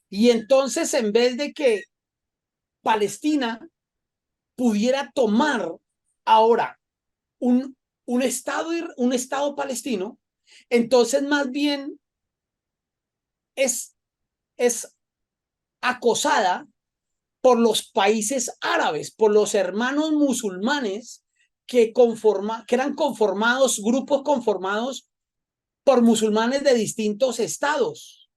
Y entonces, en vez de que Palestina pudiera tomar ahora un estado palestino, entonces más bien es acosada por los países árabes, por los hermanos musulmanes que eran conformados, grupos conformados por musulmanes de distintos estados.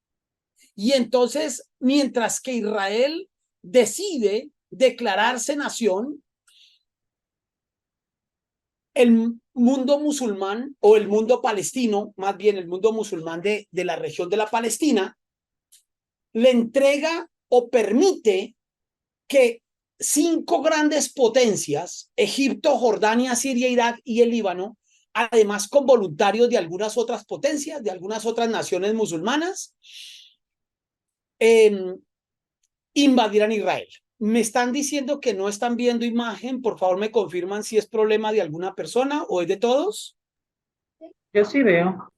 Y entonces, mientras que Israel decide declararse nación, el mundo musulmán o el mundo palestino, más bien el mundo musulmán de la región de la Palestina, le entrega o permite que 5 grandes potencias, Egipto, Jordania, Siria, Irak y el Líbano, además con voluntarios de algunas otras potencias, de algunas otras naciones musulmanas, invadirán Israel. Me están diciendo que no están viendo imagen. Por favor, me confirman si es problema de alguna persona o es de todos. Yo sí veo.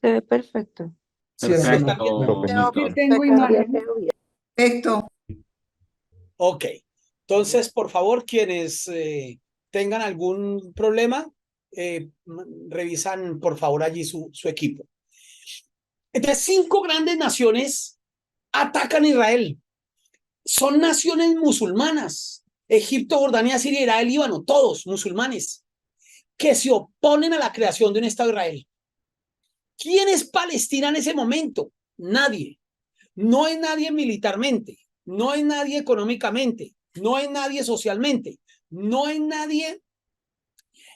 Se ve perfecto. Sí, así es. Perfecto, Yo Víctor. tengo imagen. Perfecto. Ok. Entonces, por favor, quienes tengan algún problema, revisan, por favor, allí su equipo. Entonces, 5 grandes naciones atacan a Israel. Son naciones musulmanas. Egipto, Jordania, Siria, Irak, el Líbano, todos musulmanes, que se oponen a la creación de un Estado de Israel. ¿Quién es Palestina en ese momento? Nadie. No hay nadie militarmente, no hay nadie económicamente, no hay nadie socialmente, no hay nadie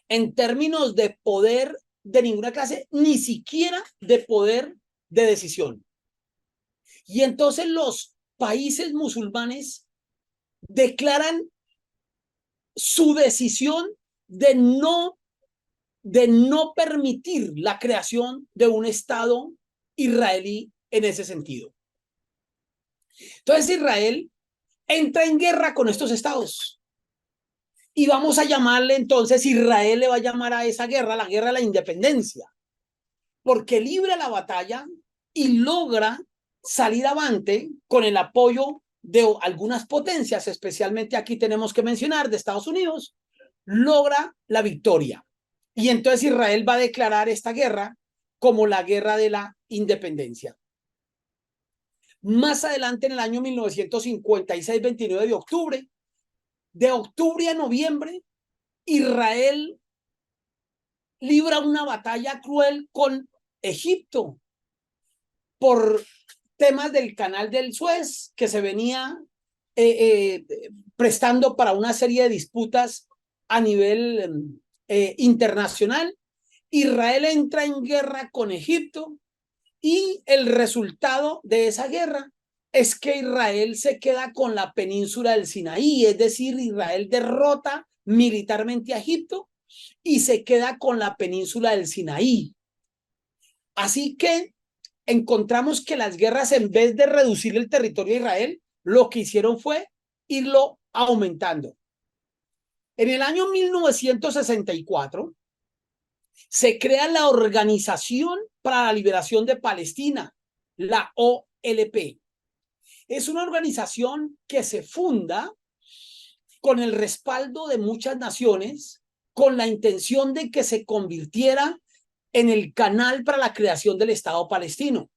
en términos de poder de ninguna clase, ni siquiera de poder de decisión. Y entonces los países musulmanes declaran su decisión de no permitir la creación de un Estado israelí en ese sentido. Entonces Israel entra en guerra con estos estados y vamos a llamarle entonces, Israel le va a llamar a esa guerra la guerra de la independencia, porque libra la batalla y logra salir avante con el apoyo de algunas potencias, especialmente aquí tenemos que mencionar de Estados Unidos, logra la victoria. Y entonces Israel va a declarar esta guerra como la Guerra de la Independencia. Más adelante, en el año 1956, 29 de octubre a noviembre, Israel libra una batalla cruel con Egipto por temas del canal del Suez que se venía prestando para una serie de disputas a nivel internacional. Israel entra en guerra con Egipto y el resultado de esa guerra es que Israel se queda con la península del Sinaí, es decir, Israel derrota militarmente a Egipto y se queda con la península del Sinaí. Así que encontramos que las guerras, en vez de reducir el territorio de Israel, lo que hicieron fue irlo aumentando. En el año 1964 se crea la Organización para la Liberación de Palestina, la OLP. Es una organización que se funda con el respaldo de muchas naciones, con la intención de que se convirtiera en el canal para la creación del Estado palestino.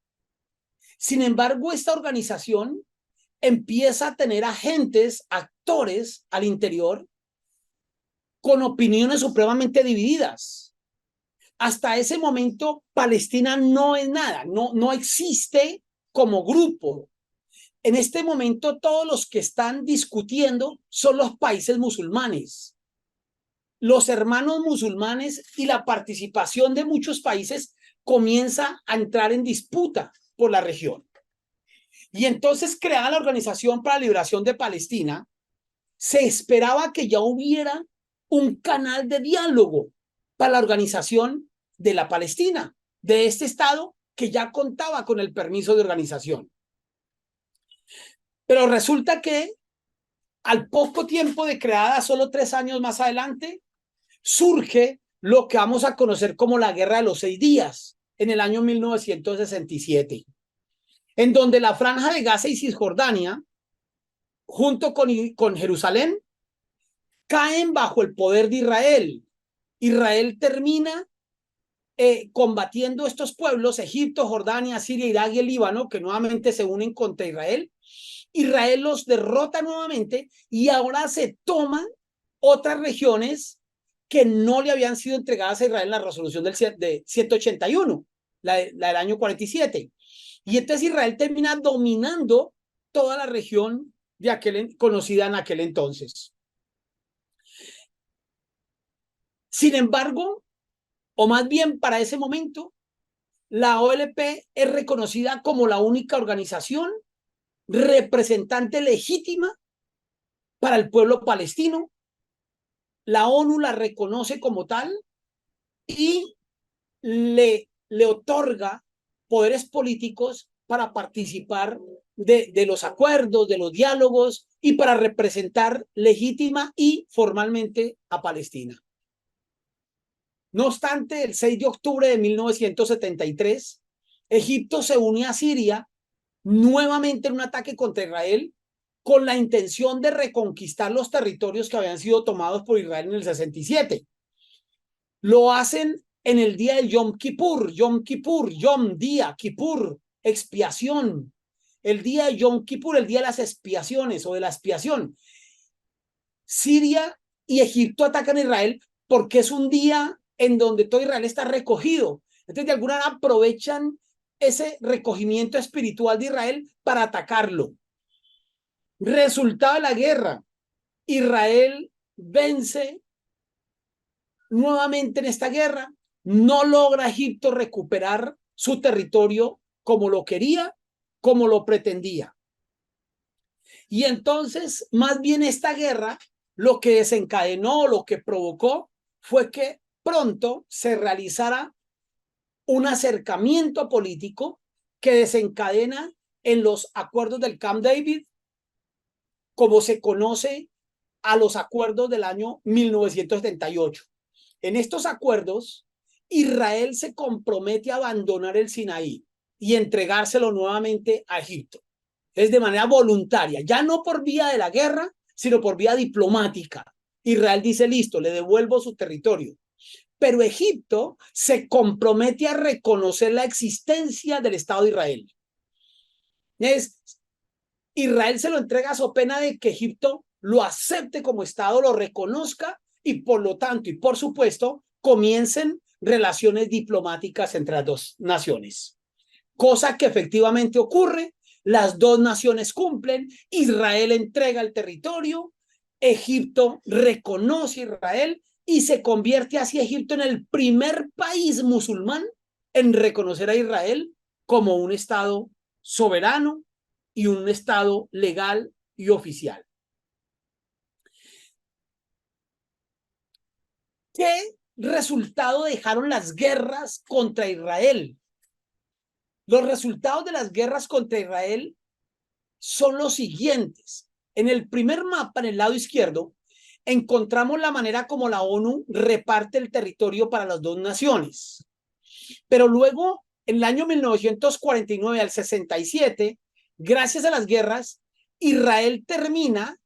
Sin embargo, esta organización empieza a tener agentes, actores al interior, con opiniones supremamente divididas. Hasta ese momento, Palestina no es nada, no existe como grupo. En este momento, todos los que están discutiendo son los países musulmanes. Los hermanos musulmanes y la participación de muchos países comienza a entrar en disputa por la región. Y entonces, creada la Organización para la Liberación de Palestina, se esperaba que ya hubiera un canal de diálogo para la organización de la Palestina, de este Estado que ya contaba con el permiso de organización. Pero resulta que al poco tiempo de creada, solo 3 años más adelante, surge lo que vamos a conocer como la Guerra de los 6 días, en el año 1967, en donde la Franja de Gaza y Cisjordania, junto con Jerusalén, caen bajo el poder de Israel. Israel termina combatiendo estos pueblos, Egipto, Jordania, Siria, Irak y el Líbano, que nuevamente se unen contra Israel. Israel los derrota nuevamente y ahora se toman otras regiones que no le habían sido entregadas a Israel en la resolución de 181, la del año 47. Y entonces Israel termina dominando toda la región conocida en aquel entonces. Sin embargo, o más bien para ese momento, la OLP es reconocida como la única organización representante legítima para el pueblo palestino. La ONU la reconoce como tal y le otorga poderes políticos para participar de los acuerdos, de los diálogos y para representar legítima y formalmente a Palestina. No obstante, el 6 de octubre de 1973, Egipto se une a Siria nuevamente en un ataque contra Israel con la intención de reconquistar los territorios que habían sido tomados por Israel en el 67. Lo hacen en el día del Yom Kippur, día, Kippur, expiación. El día de Yom Kippur, el día de las expiaciones o de la expiación. Siria y Egipto atacan a Israel porque es un día en donde todo Israel está recogido. Entonces, de alguna manera aprovechan ese recogimiento espiritual de Israel para atacarlo. Resultado de la guerra, Israel vence nuevamente en esta guerra, no logra Egipto recuperar su territorio como lo quería, como lo pretendía. Y entonces, más bien esta guerra, lo que desencadenó, lo que provocó, fue que pronto se realizara un acercamiento político que desencadena en los acuerdos del Camp David, como se conoce a los acuerdos del año 1978. En estos acuerdos, Israel se compromete a abandonar el Sinaí y entregárselo nuevamente a Egipto. Es de manera voluntaria, ya no por vía de la guerra, sino por vía diplomática. Israel dice, listo, le devuelvo su territorio. pero Egipto se compromete a reconocer la existencia del Estado de Israel. Israel se lo entrega a so pena de que Egipto lo acepte como Estado, lo reconozca y por lo tanto y por supuesto comiencen relaciones diplomáticas entre las dos naciones. Cosa que efectivamente ocurre, las dos naciones cumplen, Israel entrega el territorio, Egipto reconoce a Israel y se convierte así Egipto en el primer país musulmán en reconocer a Israel como un Estado soberano y un Estado legal y oficial. ¿Qué resultado dejaron las guerras contra Israel? Los resultados de las guerras contra Israel son los siguientes. En el primer mapa, en el lado izquierdo, encontramos la manera como la ONU reparte el territorio para las dos naciones. Pero luego, en el año 1949 al 67, gracias a las guerras, Israel termina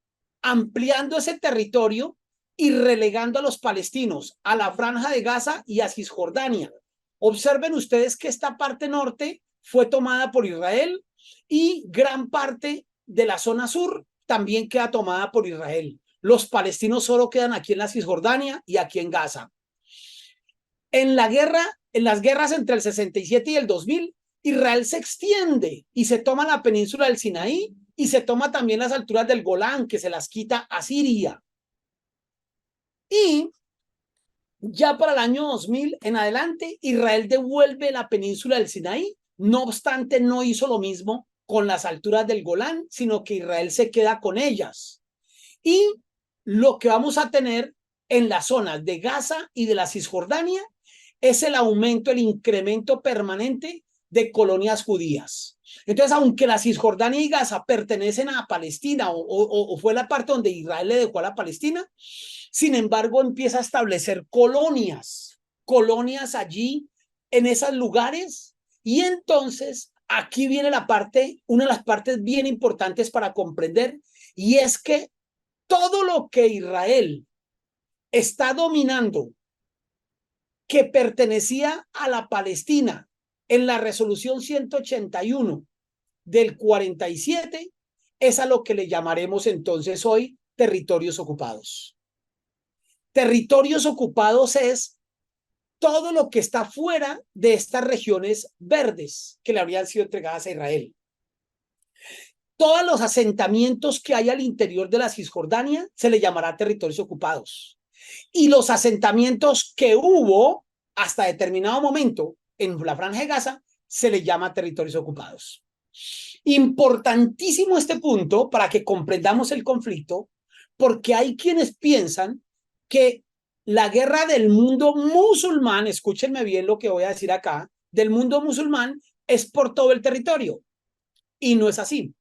ampliando ese territorio y relegando a los palestinos a la Franja de Gaza y a Cisjordania. Observen ustedes que esta parte norte fue tomada por Israel y gran parte de la zona sur también queda tomada por Israel. Los palestinos solo quedan aquí en la Cisjordania y aquí en Gaza. En las guerras entre el 67 y el 2000, Israel se extiende y se toma la península del Sinaí y se toma también las alturas del Golán, que se las quita a Siria. Y ya para el año 2000 en adelante, Israel devuelve la península del Sinaí. No obstante, no hizo lo mismo con las alturas del Golán, sino que Israel se queda con ellas. Y lo que vamos a tener en las zonas de Gaza y de la Cisjordania es el aumento, el incremento permanente de colonias judías. Entonces, aunque la Cisjordania y Gaza pertenecen a Palestina o fue la parte donde Israel le dejó a la Palestina, sin embargo, empieza a establecer colonias allí en esos lugares. Y entonces, aquí viene una de las partes bien importantes para comprender, y es que todo lo que Israel está dominando que pertenecía a la Palestina en la resolución 181 del 47 es a lo que le llamaremos entonces hoy territorios ocupados. Territorios ocupados es todo lo que está fuera de estas regiones verdes que le habrían sido entregadas a Israel. Todos los asentamientos que hay al interior de la Cisjordania se le llamará territorios ocupados. Y los asentamientos que hubo hasta determinado momento en la Franja de Gaza se le llama territorios ocupados. Importantísimo este punto para que comprendamos el conflicto, porque hay quienes piensan que la guerra del mundo musulmán, escúchenme bien lo que voy a decir acá, del mundo musulmán es por todo el territorio. Y no es así.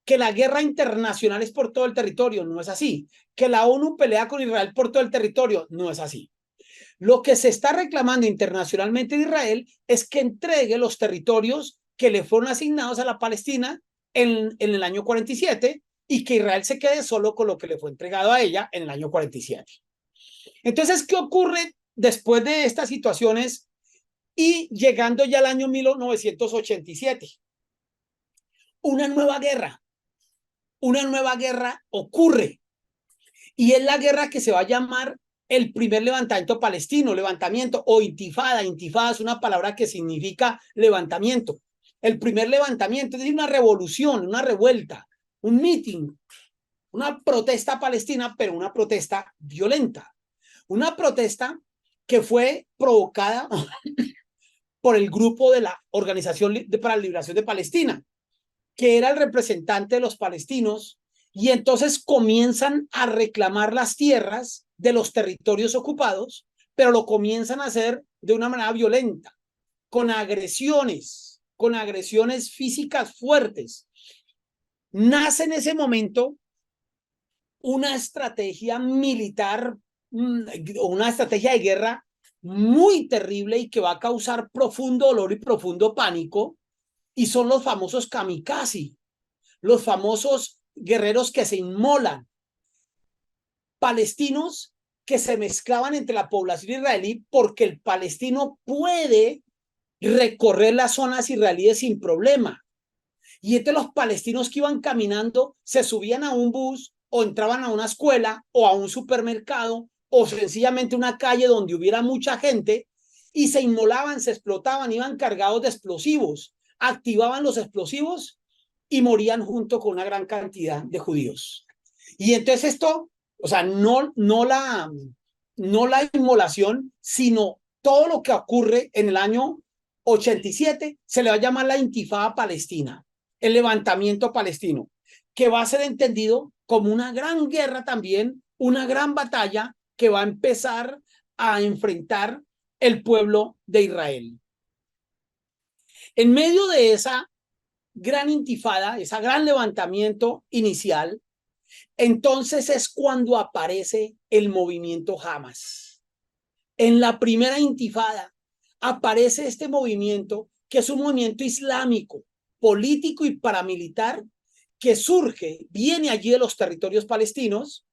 Que la guerra internacional es por todo el territorio, no es así. Que la ONU pelea con Israel por todo el territorio, no es así. Lo que se está reclamando internacionalmente de Israel es que entregue los territorios que le fueron asignados a la Palestina en el año 47 y que Israel se quede solo con lo que le fue entregado a ella en el año 47. Entonces, ¿qué ocurre después de estas situaciones y llegando ya al año 1987? Una nueva guerra ocurre y es la guerra que se va a llamar el primer levantamiento palestino, levantamiento o intifada. Intifada es una palabra que significa levantamiento. El primer levantamiento, es decir, una revolución, una revuelta, un meeting, una protesta palestina, pero una protesta violenta. Una protesta que fue provocada por el grupo de la Organización para la Liberación de Palestina, que era el representante de los palestinos, y entonces comienzan a reclamar las tierras de los territorios ocupados, pero lo comienzan a hacer de una manera violenta, con agresiones físicas fuertes. Nace en ese momento una estrategia militar, una estrategia de guerra muy terrible y que va a causar profundo dolor y profundo pánico, y son los famosos kamikaze, los famosos guerreros que se inmolan, palestinos que se mezclaban entre la población israelí porque el palestino puede recorrer las zonas israelíes sin problema. Y entre los palestinos que iban caminando se subían a un bus o entraban a una escuela o a un supermercado o sencillamente una calle donde hubiera mucha gente y se inmolaban, se explotaban, iban cargados de explosivos, activaban los explosivos y morían junto con una gran cantidad de judíos. Y entonces esto, o sea, no la inmolación, sino todo lo que ocurre en el año 87 se le va a llamar la Intifada Palestina, el levantamiento palestino, que va a ser entendido como una gran guerra también, una gran batalla que va a empezar a enfrentar el pueblo de Israel. En medio de esa gran intifada, ese gran levantamiento inicial, entonces es cuando aparece el movimiento Hamas. En la primera intifada aparece este movimiento, que es un movimiento islámico, político y paramilitar, que surge, viene allí de los territorios palestinos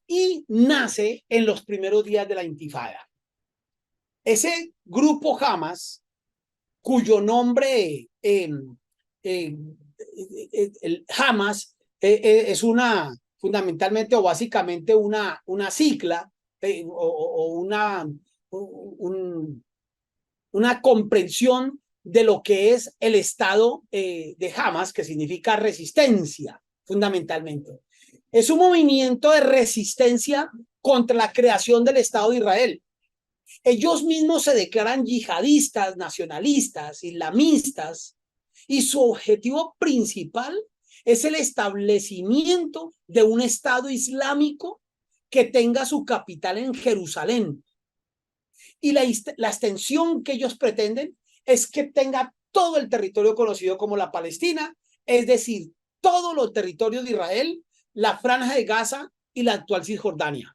y nace en los primeros días de la intifada. Ese grupo Hamas, cuyo nombre el Hamas es fundamentalmente o básicamente una sigla o una comprensión de lo que es el Estado de Hamas, que significa resistencia, fundamentalmente. Es un movimiento de resistencia contra la creación del Estado de Israel. Ellos mismos se declaran yihadistas, nacionalistas, islamistas, y su objetivo principal es el establecimiento de un Estado islámico que tenga su capital en Jerusalén. Y la extensión que ellos pretenden es que tenga todo el territorio conocido como la Palestina, es decir, todos los territorios de Israel, la Franja de Gaza y la actual Cisjordania.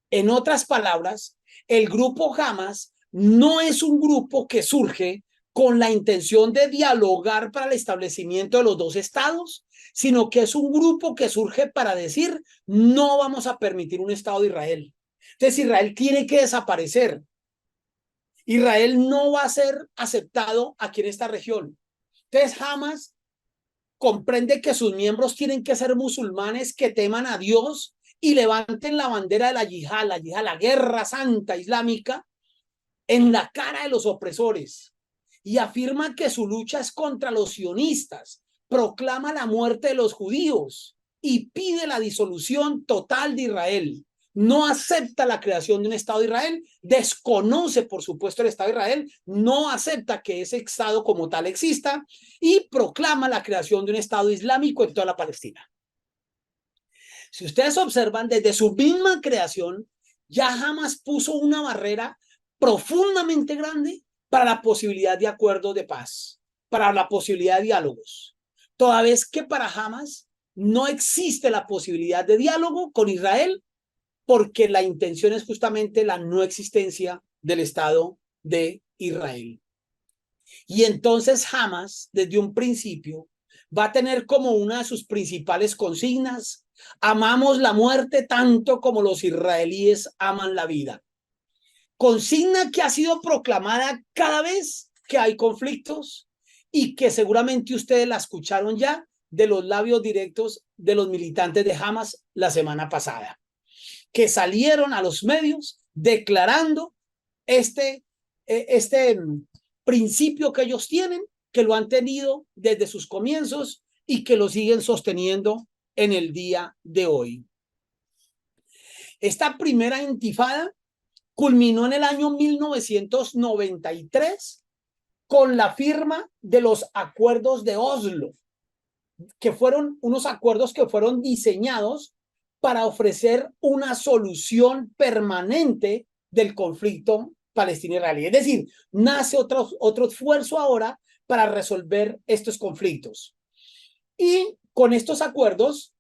En otras palabras, el grupo Hamas no es un grupo que surge con la intención de dialogar para el establecimiento de los dos estados, sino que es un grupo que surge para decir, no vamos a permitir un Estado de Israel. Entonces Israel tiene que desaparecer. Israel no va a ser aceptado aquí en esta región. Entonces Hamas comprende que sus miembros tienen que ser musulmanes que teman a Dios y levanten la bandera de la yihad, la guerra santa islámica, en la cara de los opresores, y afirma que su lucha es contra los sionistas, proclama la muerte de los judíos y pide la disolución total de Israel. No acepta la creación de un Estado de Israel, desconoce, por supuesto, el Estado de Israel, no acepta que ese Estado como tal exista y proclama la creación de un Estado islámico en toda la Palestina. Si ustedes observan, desde su misma creación, ya Hamas puso una barrera profundamente grande para la posibilidad de acuerdos de paz, para la posibilidad de diálogos. Toda vez que para Hamas no existe la posibilidad de diálogo con Israel, porque la intención es justamente la no existencia del Estado de Israel. Y entonces Hamas, desde un principio, va a tener como una de sus principales consignas: amamos la muerte tanto como los israelíes aman la vida. Consigna que ha sido proclamada cada vez que hay conflictos y que seguramente ustedes la escucharon ya de los labios directos de los militantes de Hamas la semana pasada, que salieron a los medios declarando este principio que ellos tienen, que lo han tenido desde sus comienzos y que lo siguen sosteniendo en el día de hoy. Esta primera intifada culminó en el año 1993 con la firma de los acuerdos de Oslo, que fueron unos acuerdos que fueron diseñados para ofrecer una solución permanente del conflicto palestino-israelí. Es decir, nace otro esfuerzo ahora para resolver estos conflictos. Y con estos acuerdos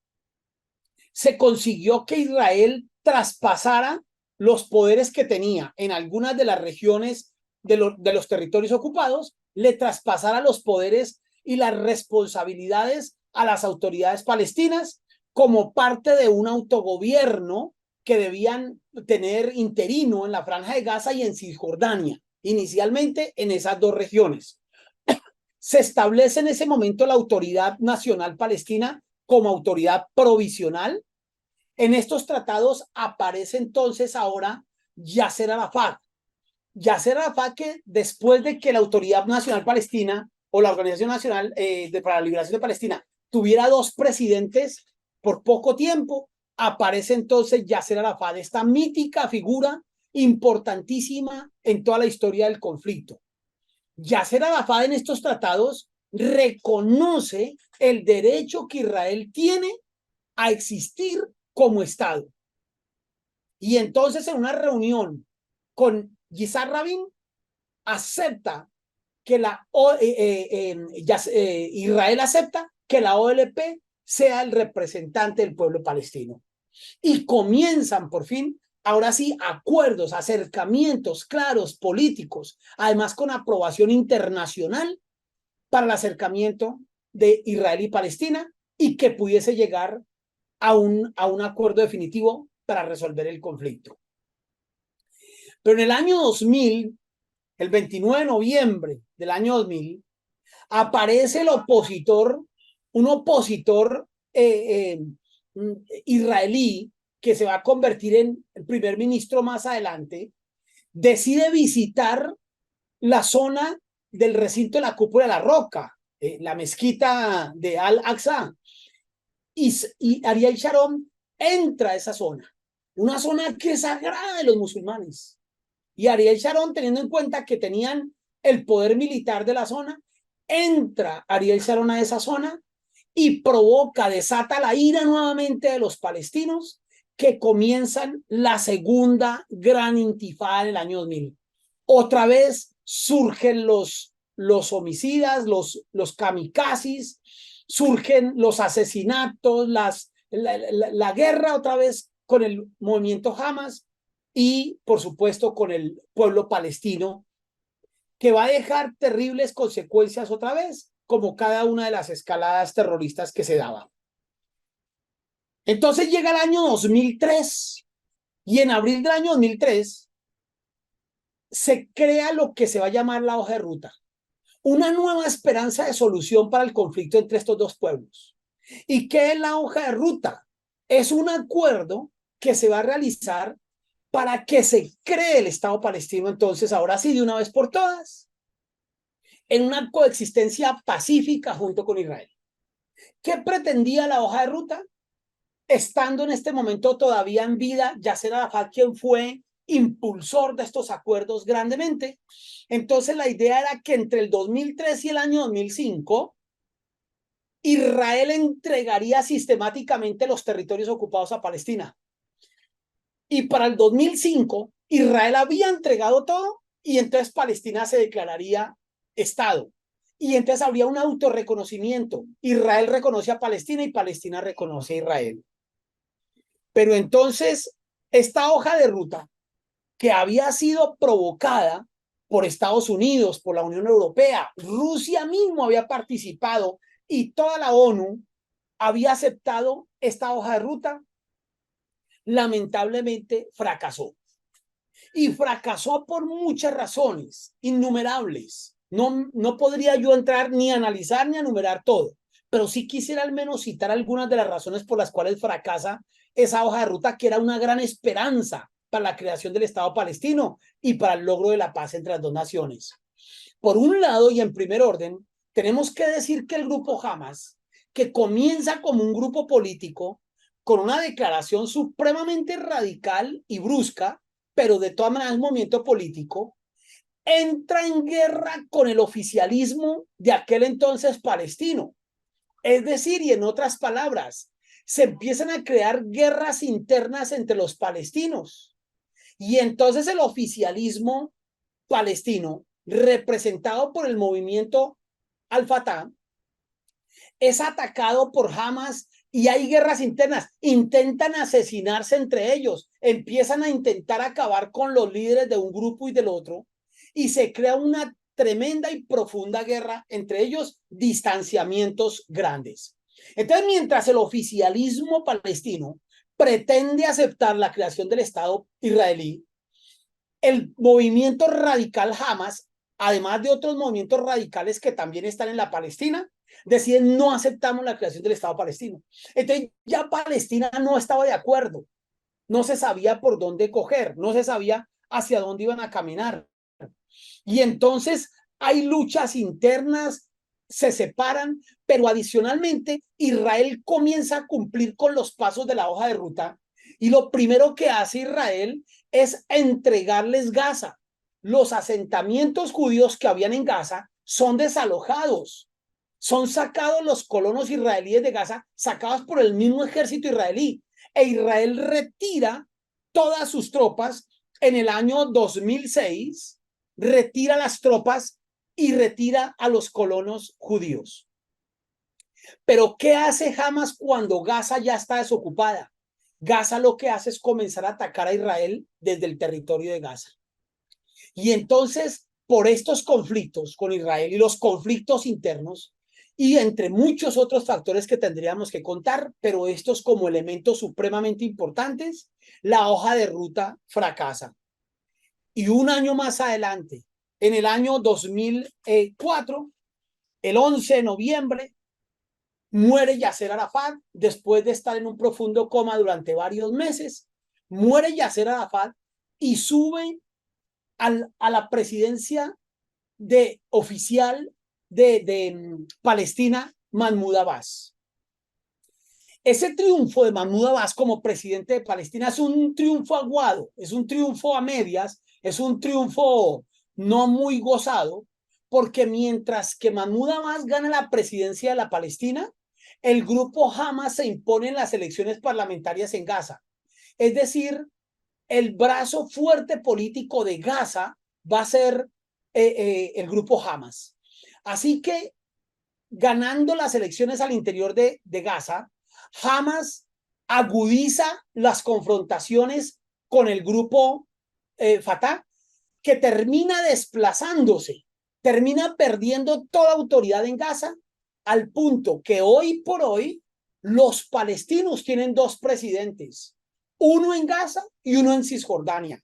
se consiguió que Israel traspasara los poderes que tenía en algunas de las regiones de los territorios ocupados, le traspasara los poderes y las responsabilidades a las autoridades palestinas como parte de un autogobierno que debían tener interino en la Franja de Gaza y en Cisjordania, inicialmente en esas dos regiones. Se establece en ese momento la Autoridad Nacional Palestina como autoridad provisional. En estos tratados aparece entonces ahora Yasser Arafat. Yasser Arafat, que después de que la Autoridad Nacional Palestina o la Organización Nacional para la Liberación de Palestina tuviera dos presidentes por poco tiempo, aparece entonces Yasser Arafat, esta mítica figura importantísima en toda la historia del conflicto. Yasser Arafat en estos tratados reconoce el derecho que Israel tiene a existir como Estado. Y entonces en una reunión con Yitzhak Rabin acepta que Israel acepta que la OLP sea el representante del pueblo palestino. Y comienzan por fin, ahora sí, acuerdos, acercamientos claros políticos, además con aprobación internacional para el acercamiento de Israel y Palestina y que pudiese llegar a un acuerdo definitivo para resolver el conflicto. Pero en el año 2000, el 29 de noviembre del año 2000, aparece el opositor, un opositor israelí que se va a convertir en el primer ministro más adelante, decide visitar la zona del recinto de la Cúpula de la Roca, la mezquita de Al-Aqsa, y Ariel Sharon entra a esa zona, una zona que es sagrada de los musulmanes. Y Ariel Sharon, teniendo en cuenta que tenían el poder militar de la zona, entra Ariel Sharon a esa zona y provoca, desata la ira nuevamente de los palestinos, que comienzan la segunda gran intifada en el año 2000. Otra vez surgen los homicidas, los kamikazes, surgen los asesinatos, la guerra otra vez con el movimiento Hamas y, por supuesto, con el pueblo palestino, que va a dejar terribles consecuencias otra vez, como cada una de las escaladas terroristas que se daban. Entonces llega el año 2003 y en abril del año 2003 se crea lo que se va a llamar la hoja de ruta, una nueva esperanza de solución para el conflicto entre estos dos pueblos. ¿Y qué es la hoja de ruta? Es un acuerdo que se va a realizar para que se cree el Estado palestino, entonces, ahora sí, de una vez por todas, en una coexistencia pacífica junto con Israel. ¿Qué pretendía la hoja de ruta? Estando en este momento todavía en vida Yasser Arafat, quien fue impulsor de estos acuerdos grandemente. Entonces la idea era que entre el 2003 y el año 2005, Israel entregaría sistemáticamente los territorios ocupados a Palestina. Y para el 2005, Israel había entregado todo y entonces Palestina se declararía Estado. Y entonces habría un autorreconocimiento. Israel reconoce a Palestina y Palestina reconoce a Israel. Pero entonces, esta hoja de ruta, que había sido provocada por Estados Unidos, por la Unión Europea, Rusia mismo había participado y toda la ONU había aceptado esta hoja de ruta, lamentablemente fracasó. Y fracasó por muchas razones, innumerables. No podría yo entrar ni a analizar ni a enumerar todo, pero sí quisiera al menos citar algunas de las razones por las cuales fracasa esa hoja de ruta, que era una gran esperanza para la creación del Estado palestino y para el logro de la paz entre las dos naciones. Por un lado, y en primer orden, tenemos que decir que el grupo Hamas, que comienza como un grupo político con una declaración supremamente radical y brusca, pero de todas maneras un movimiento político, entra en guerra con el oficialismo de aquel entonces palestino. Es decir, y en otras palabras, se empiezan a crear guerras internas entre los palestinos. Y entonces el oficialismo palestino, representado por el movimiento Al-Fatah, es atacado por Hamas y hay guerras internas. Intentan asesinarse entre ellos, empiezan a intentar acabar con los líderes de un grupo y del otro, y se crea una tremenda y profunda guerra, entre ellos distanciamientos grandes. Entonces, mientras el oficialismo palestino pretende aceptar la creación del Estado israelí, el movimiento radical Hamas, además de otros movimientos radicales que también están en la Palestina, deciden no aceptamos la creación del Estado palestino. Entonces ya Palestina no estaba de acuerdo, no se sabía por dónde coger, no se sabía hacia dónde iban a caminar. Y entonces hay luchas internas, se separan, pero adicionalmente Israel comienza a cumplir con los pasos de la hoja de ruta y lo primero que hace Israel es entregarles Gaza. Los asentamientos judíos que habían en Gaza son desalojados, son sacados los colonos israelíes de Gaza, sacados por el mismo ejército israelí, e Israel retira todas sus tropas en el año 2006, retira las tropas y retira a los colonos judíos. Pero ¿qué hace Hamas cuando Gaza ya está desocupada? Gaza lo que hace es comenzar a atacar a Israel desde el territorio de Gaza. Y entonces, por estos conflictos con Israel y los conflictos internos, y entre muchos otros factores que tendríamos que contar, pero estos como elementos supremamente importantes, la hoja de ruta fracasa. Y un año más adelante, en el año 2004, el 11 de noviembre, muere Yasser Arafat después de estar en un profundo coma durante varios meses. Muere Yasser Arafat y sube a la presidencia oficial de Palestina Mahmoud Abbas. Ese triunfo de Mahmoud Abbas como presidente de Palestina es un triunfo aguado, es un triunfo a medias, es un triunfo no muy gozado, porque mientras que Mahmoud Abbas gana la presidencia de la Palestina, el grupo Hamas se impone en las elecciones parlamentarias en Gaza. Es decir, el brazo fuerte político de Gaza va a ser el grupo Hamas. Así que, ganando las elecciones al interior de Gaza, Hamas agudiza las confrontaciones con el grupo Fatah, que termina desplazándose, termina perdiendo toda autoridad en Gaza, al punto que hoy por hoy los palestinos tienen dos presidentes, uno en Gaza y uno en Cisjordania.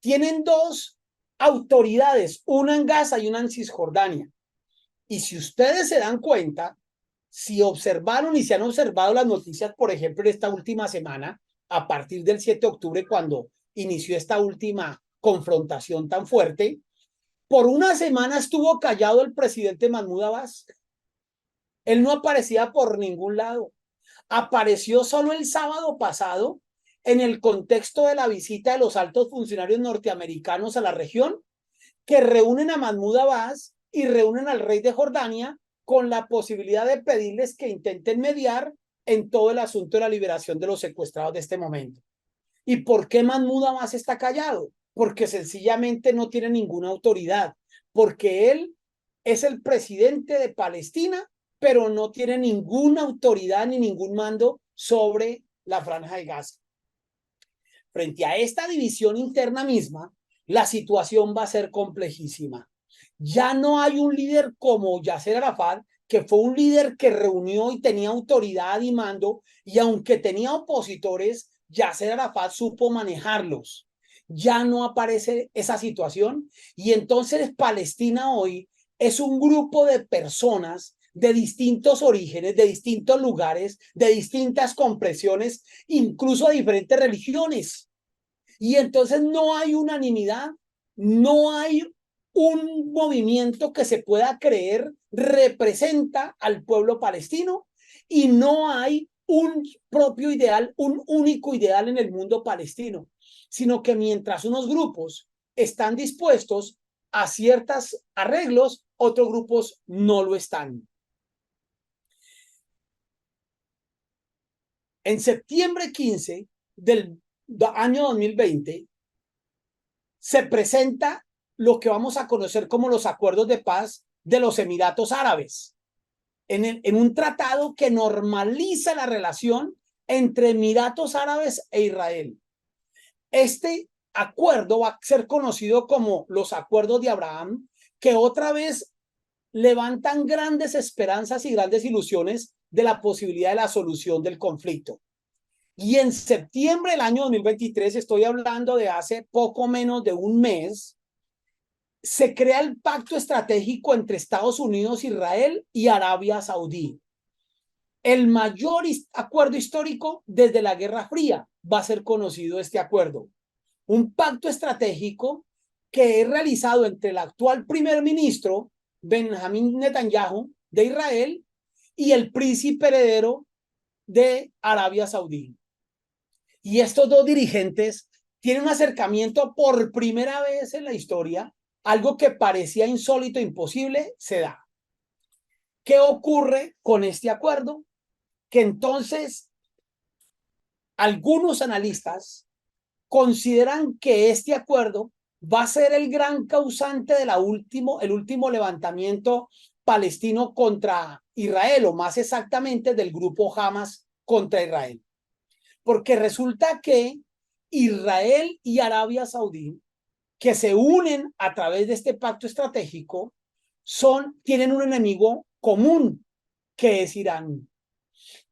Tienen dos autoridades, una en Gaza y una en Cisjordania. Y si ustedes se dan cuenta, si observaron y se han observado las noticias, por ejemplo, en esta última semana, a partir del 7 de octubre, cuando inició esta última confrontación tan fuerte, por una semana estuvo callado el presidente Mahmoud Abbas. Él no aparecía por ningún lado. Apareció solo el sábado pasado en el contexto de la visita de los altos funcionarios norteamericanos a la región, que reúnen a Mahmoud Abbas y reúnen al rey de Jordania con la posibilidad de pedirles que intenten mediar en todo el asunto de la liberación de los secuestrados de este momento. ¿Y por qué Mahmoud Abbas está callado? Porque sencillamente no tiene ninguna autoridad, porque él es el presidente de Palestina, pero no tiene ninguna autoridad ni ningún mando sobre la Franja de Gaza. Frente a esta división interna misma, la situación va a ser complejísima. Ya no hay un líder como Yasser Arafat, que fue un líder que reunió y tenía autoridad y mando, y aunque tenía opositores, Yasser Arafat supo manejarlos. Ya no aparece esa situación, y entonces Palestina hoy es un grupo de personas de distintos orígenes, de distintos lugares, de distintas compresiones, incluso de diferentes religiones. Y entonces no hay unanimidad, no hay un movimiento que se pueda creer representa al pueblo palestino, y no hay un propio ideal, un único ideal en el mundo palestino, sino que mientras unos grupos están dispuestos a ciertos arreglos, otros grupos no lo están. En septiembre 15 del año 2020 se presenta lo que vamos a conocer como los acuerdos de paz de los Emiratos Árabes, en un tratado que normaliza la relación entre Emiratos Árabes e Israel. Este acuerdo va a ser conocido como los acuerdos de Abraham, que otra vez levantan grandes esperanzas y grandes ilusiones de la posibilidad de la solución del conflicto. Y en septiembre del año 2023, estoy hablando de hace poco menos de un mes, se crea el pacto estratégico entre Estados Unidos, Israel y Arabia Saudí. El mayor acuerdo histórico desde la Guerra Fría va a ser conocido este acuerdo. Un pacto estratégico que es realizado entre el actual primer ministro Benjamín Netanyahu de Israel y el príncipe heredero de Arabia Saudí. Y estos dos dirigentes tienen un acercamiento por primera vez en la historia, algo que parecía insólito e imposible, se da. ¿Qué ocurre con este acuerdo? Que entonces algunos analistas consideran que este acuerdo va a ser el gran causante de el último levantamiento palestino contra Israel, o más exactamente del grupo Hamas contra Israel. Porque resulta que Israel y Arabia Saudí, que se unen a través de este pacto estratégico, tienen un enemigo común, que es Irán.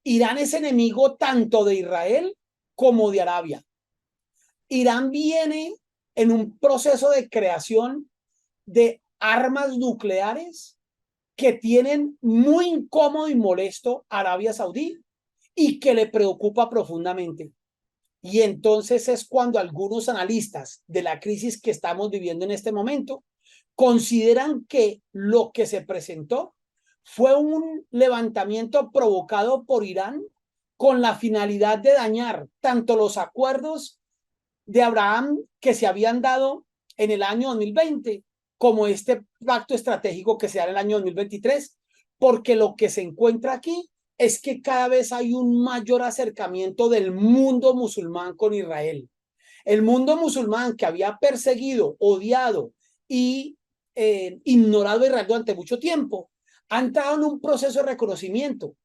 Irán es enemigo tanto de Israel como de Arabia. Irán viene en un proceso de creación de armas nucleares que tienen muy incómodo y molesto a Arabia Saudí y que le preocupa profundamente. Y entonces es cuando algunos analistas de la crisis que estamos viviendo en este momento consideran que lo que se presentó fue un levantamiento provocado por Irán con la finalidad de dañar tanto los acuerdos de Abraham que se habían dado en el año 2020, como este pacto estratégico que se da en el año 2023, porque lo que se encuentra aquí es que cada vez hay un mayor acercamiento del mundo musulmán con Israel. El mundo musulmán, que había perseguido, odiado y ignorado a Israel durante mucho tiempo, ha entrado en un proceso de reconocimiento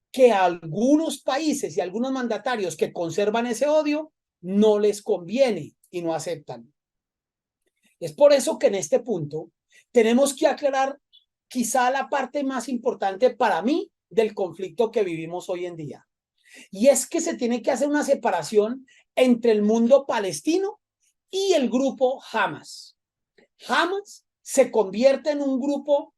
que a algunos países y algunos mandatarios que conservan ese odio no les conviene y no aceptan. Es por eso que en este punto tenemos que aclarar quizá la parte más importante para mí del conflicto que vivimos hoy en día. Y es que se tiene que hacer una separación entre el mundo palestino y el grupo Hamas. Hamas se convierte en un grupo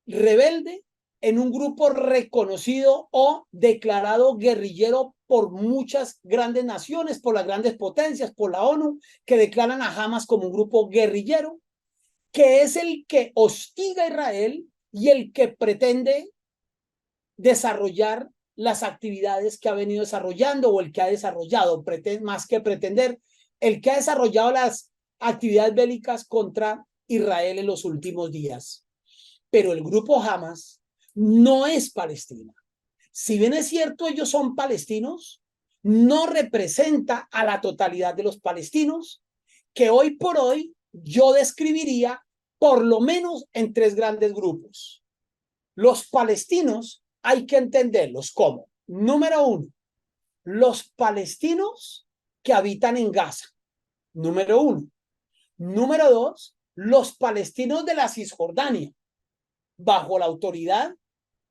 rebelde, en un grupo reconocido o declarado guerrillero por muchas grandes naciones, por las grandes potencias, por la ONU, que declaran a Hamas como un grupo guerrillero, que es el que hostiga a Israel y el que pretende desarrollar las actividades que ha venido desarrollando, o el que ha desarrollado, más que pretender, el que ha desarrollado las actividades bélicas contra Israel en los últimos días. Pero el grupo Hamas no es Palestina. Si bien es cierto, ellos son palestinos, no representa a la totalidad de los palestinos, que hoy por hoy yo describiría por lo menos en tres grandes grupos. Los palestinos hay que entenderlos como, número uno, los palestinos que habitan en Gaza, número uno. Número dos, los palestinos de la Cisjordania, bajo la autoridad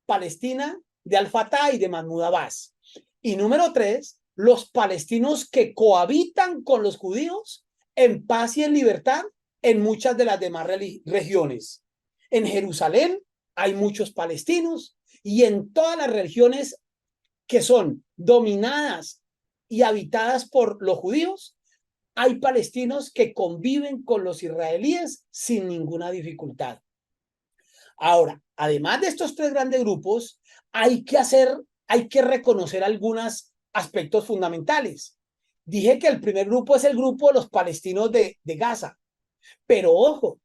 palestina de Al-Fatah y de Mahmoud Abbas. Y número tres, los palestinos que cohabitan con los judíos en paz y en libertad en muchas de las demás regiones. En Jerusalén hay muchos palestinos, y en todas las regiones que son dominadas y habitadas por los judíos, hay palestinos que conviven con los israelíes sin ninguna dificultad. Ahora, además de estos tres grandes grupos, hay que reconocer algunos aspectos fundamentales. Dije que el primer grupo es el grupo de los palestinos de Gaza, pero ojo,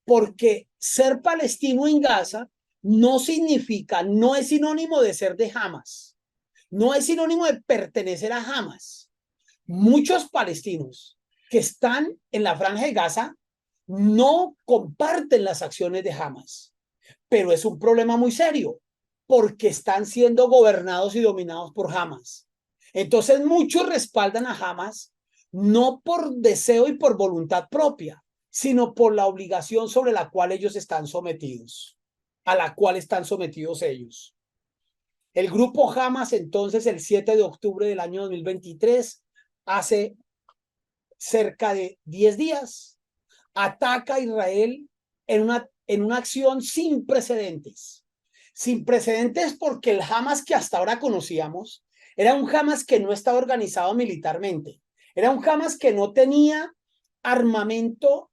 porque ser palestino en Gaza no significa, no es sinónimo de ser de Hamas, no es sinónimo de pertenecer a Hamas. Muchos palestinos que están en la franja de Gaza no comparten las acciones de Hamas, pero es un problema muy serio porque están siendo gobernados y dominados por Hamas. Entonces muchos respaldan a Hamas no por deseo y por voluntad propia, sino por la obligación sobre la cual ellos están sometidos, a la cual están sometidos ellos. El grupo Hamas, entonces, el 7 de octubre del año 2023, hace cerca de 10 días, ataca a Israel en una acción sin precedentes. Sin precedentes porque el Hamas que hasta ahora conocíamos era un Hamas que no estaba organizado militarmente. Era un Hamas que no tenía armamento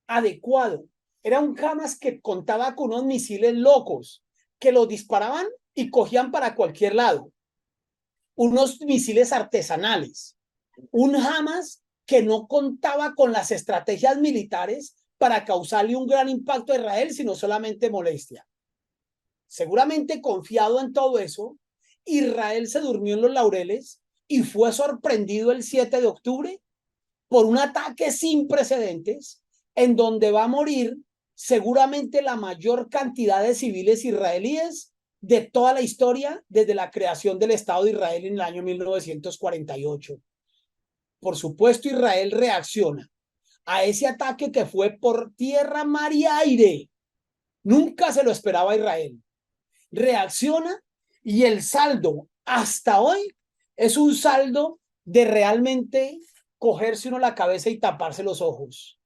adecuado. Era un Hamas que contaba con unos misiles locos que los disparaban y cogían para cualquier lado. Unos misiles artesanales. Un Hamas que no contaba con las estrategias militares para causarle un gran impacto a Israel, sino solamente molestia. Seguramente confiado en todo eso, Israel se durmió en los laureles y fue sorprendido el 7 de octubre por un ataque sin precedentes en donde va a morir seguramente la mayor cantidad de civiles israelíes de toda la historia desde la creación del Estado de Israel en el año 1948. Por supuesto, Israel reacciona a ese ataque que fue por tierra, mar y aire. Nunca se lo esperaba Israel. Reacciona y el saldo hasta hoy es un saldo de realmente cogerse uno la cabeza y taparse los ojos,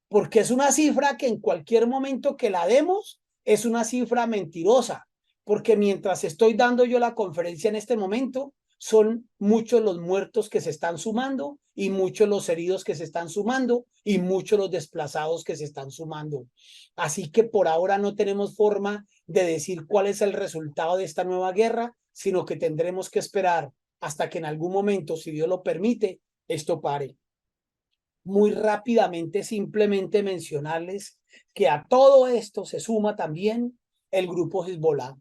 porque es una cifra que en cualquier momento que la demos es una cifra mentirosa, porque mientras estoy dando yo la conferencia en este momento, son muchos los muertos que se están sumando y muchos los heridos que se están sumando y muchos los desplazados que se están sumando. Así que por ahora no tenemos forma de decir cuál es el resultado de esta nueva guerra, sino que tendremos que esperar hasta que en algún momento, si Dios lo permite, esto pare. Muy rápidamente, simplemente mencionarles que a todo esto se suma también el grupo Hezbollah.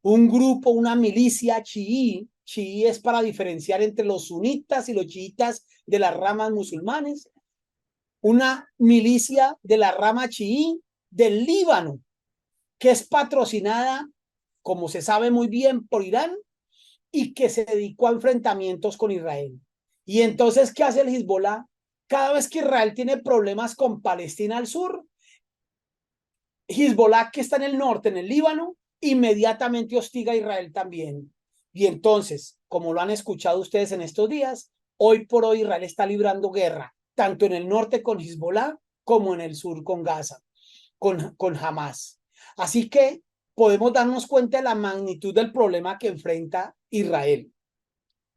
Un grupo, una milicia chií. Chií es para diferenciar entre los sunitas y los chiitas de las ramas musulmanes. Una milicia de la rama chií del Líbano, que es patrocinada, como se sabe muy bien, por Irán y que se dedicó a enfrentamientos con Israel. Y entonces, ¿qué hace el Hezbollah? Cada vez que Israel tiene problemas con Palestina al sur, Hezbollah, que está en el norte, en el Líbano, inmediatamente hostiga a Israel también. Y entonces, como lo han escuchado ustedes en estos días, hoy por hoy Israel está librando guerra, tanto en el norte con Hezbollah como en el sur con Gaza, con Hamas. Así que podemos darnos cuenta de la magnitud del problema que enfrenta Israel.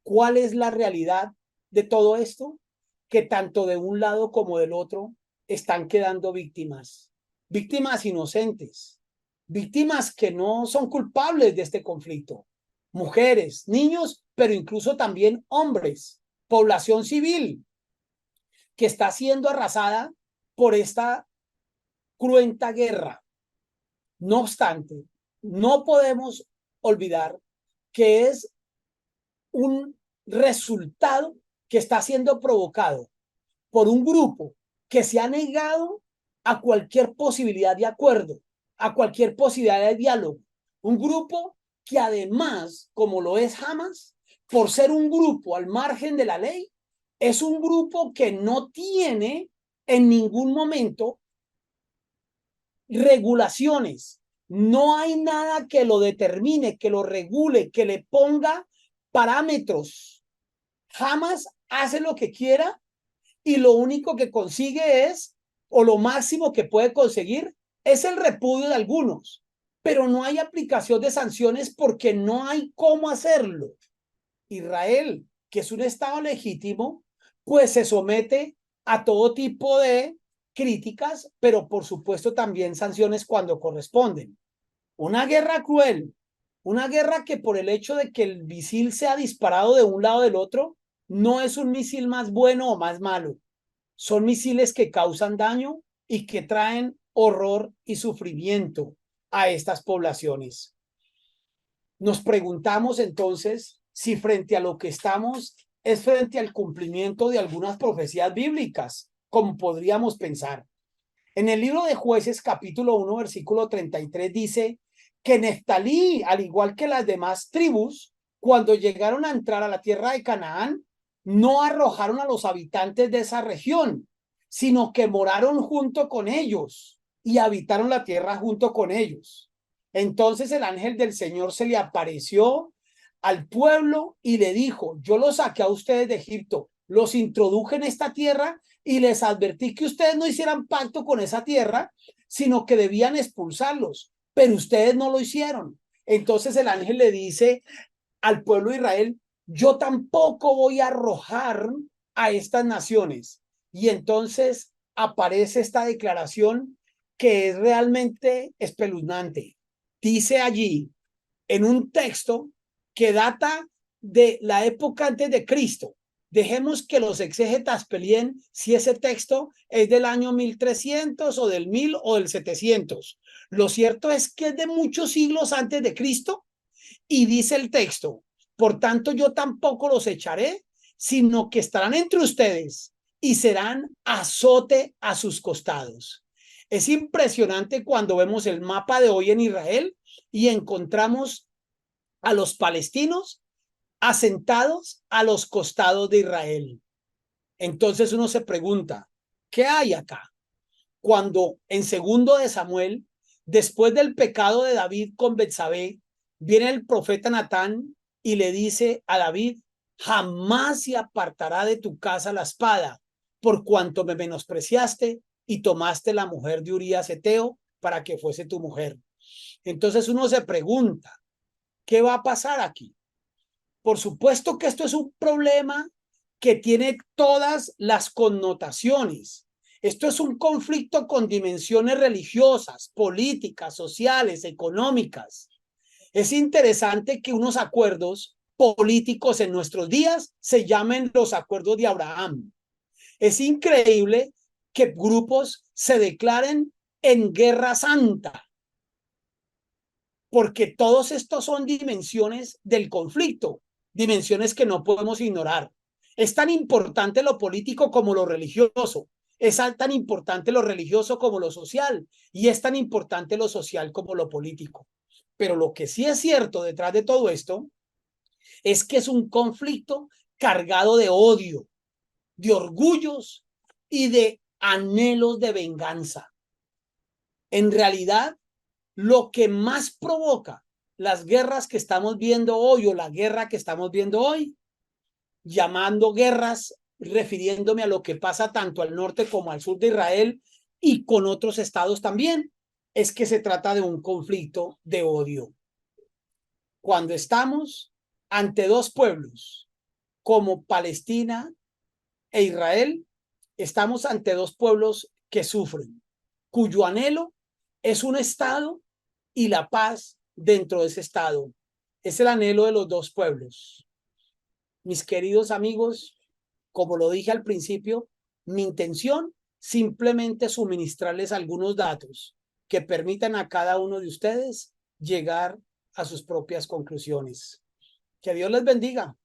¿Cuál es la realidad de todo esto? Que tanto de un lado como del otro están quedando víctimas, víctimas inocentes, víctimas que no son culpables de este conflicto, mujeres, niños, pero incluso también hombres, población civil que está siendo arrasada por esta cruenta guerra. No obstante, no podemos olvidar que es un resultado que está siendo provocado por un grupo que se ha negado a cualquier posibilidad de acuerdo, a cualquier posibilidad de diálogo. Un grupo que además, como lo es Hamas, por ser un grupo al margen de la ley, es un grupo que no tiene en ningún momento regulaciones. No hay nada que lo determine, que lo regule, que le ponga parámetros. Hamas hace lo que quiera y lo único que consigue es, o lo máximo que puede conseguir, es el repudio de algunos. Pero no hay aplicación de sanciones porque no hay cómo hacerlo. Israel, que es un Estado legítimo, pues se somete a todo tipo de críticas, pero por supuesto también sanciones cuando corresponden. Una guerra cruel, una guerra que por el hecho de que el misil sea disparado de un lado o del otro, no es un misil más bueno o más malo. Son misiles que causan daño y que traen horror y sufrimiento a estas poblaciones. Nos preguntamos entonces si frente a lo que estamos es frente al cumplimiento de algunas profecías bíblicas, como podríamos pensar. En el libro de Jueces, capítulo 1, versículo 33, dice que Neftalí, al igual que las demás tribus, cuando llegaron a entrar a la tierra de Canaán, no arrojaron a los habitantes de esa región, sino que moraron junto con ellos y habitaron la tierra junto con ellos. Entonces el ángel del Señor se le apareció al pueblo y le dijo, yo los saqué a ustedes de Egipto, los introduje en esta tierra y les advertí que ustedes no hicieran pacto con esa tierra, sino que debían expulsarlos, pero ustedes no lo hicieron. Entonces el ángel le dice al pueblo de Israel, yo tampoco voy a arrojar a estas naciones. Y entonces aparece esta declaración que es realmente espeluznante. Dice allí, en un texto que data de la época antes de Cristo. Dejemos que los exégetas peleen si ese texto es del año 1300 o del 1000 o del 700. Lo cierto es que es de muchos siglos antes de Cristo y dice el texto, por tanto yo tampoco los echaré, sino que estarán entre ustedes y serán azote a sus costados. Es impresionante cuando vemos el mapa de hoy en Israel y encontramos a los palestinos asentados a los costados de Israel. Entonces uno se pregunta, ¿qué hay acá? Cuando en segundo de Samuel, después del pecado de David con Betsabé, viene el profeta Natán y le dice a David, jamás se apartará de tu casa la espada, por cuanto me menospreciaste y tomaste la mujer de Urías Eteo para que fuese tu mujer. Entonces uno se pregunta, ¿qué va a pasar aquí? Por supuesto que esto es un problema que tiene todas las connotaciones. Esto es un conflicto con dimensiones religiosas, políticas, sociales, económicas. Es interesante que unos acuerdos políticos en nuestros días se llamen los acuerdos de Abraham. Es increíble que grupos se declaren en guerra santa, porque todos estos son dimensiones del conflicto, dimensiones que no podemos ignorar. Es tan importante lo político como lo religioso, es tan importante lo religioso como lo social, y es tan importante lo social como lo político. Pero lo que sí es cierto detrás de todo esto es que es un conflicto cargado de odio, de orgullos y de anhelos de venganza. En realidad, lo que más provoca las guerras que estamos viendo hoy o la guerra que estamos viendo hoy, llamando guerras, refiriéndome a lo que pasa tanto al norte como al sur de Israel y con otros estados también, es que se trata de un conflicto de odio. Cuando estamos ante dos pueblos como Palestina e Israel, estamos ante dos pueblos que sufren, cuyo anhelo es un estado y la paz dentro de ese estado. Es el anhelo de los dos pueblos. Mis queridos amigos, como lo dije al principio, mi intención simplemente suministrarles algunos datos que permitan a cada uno de ustedes llegar a sus propias conclusiones. Que Dios les bendiga.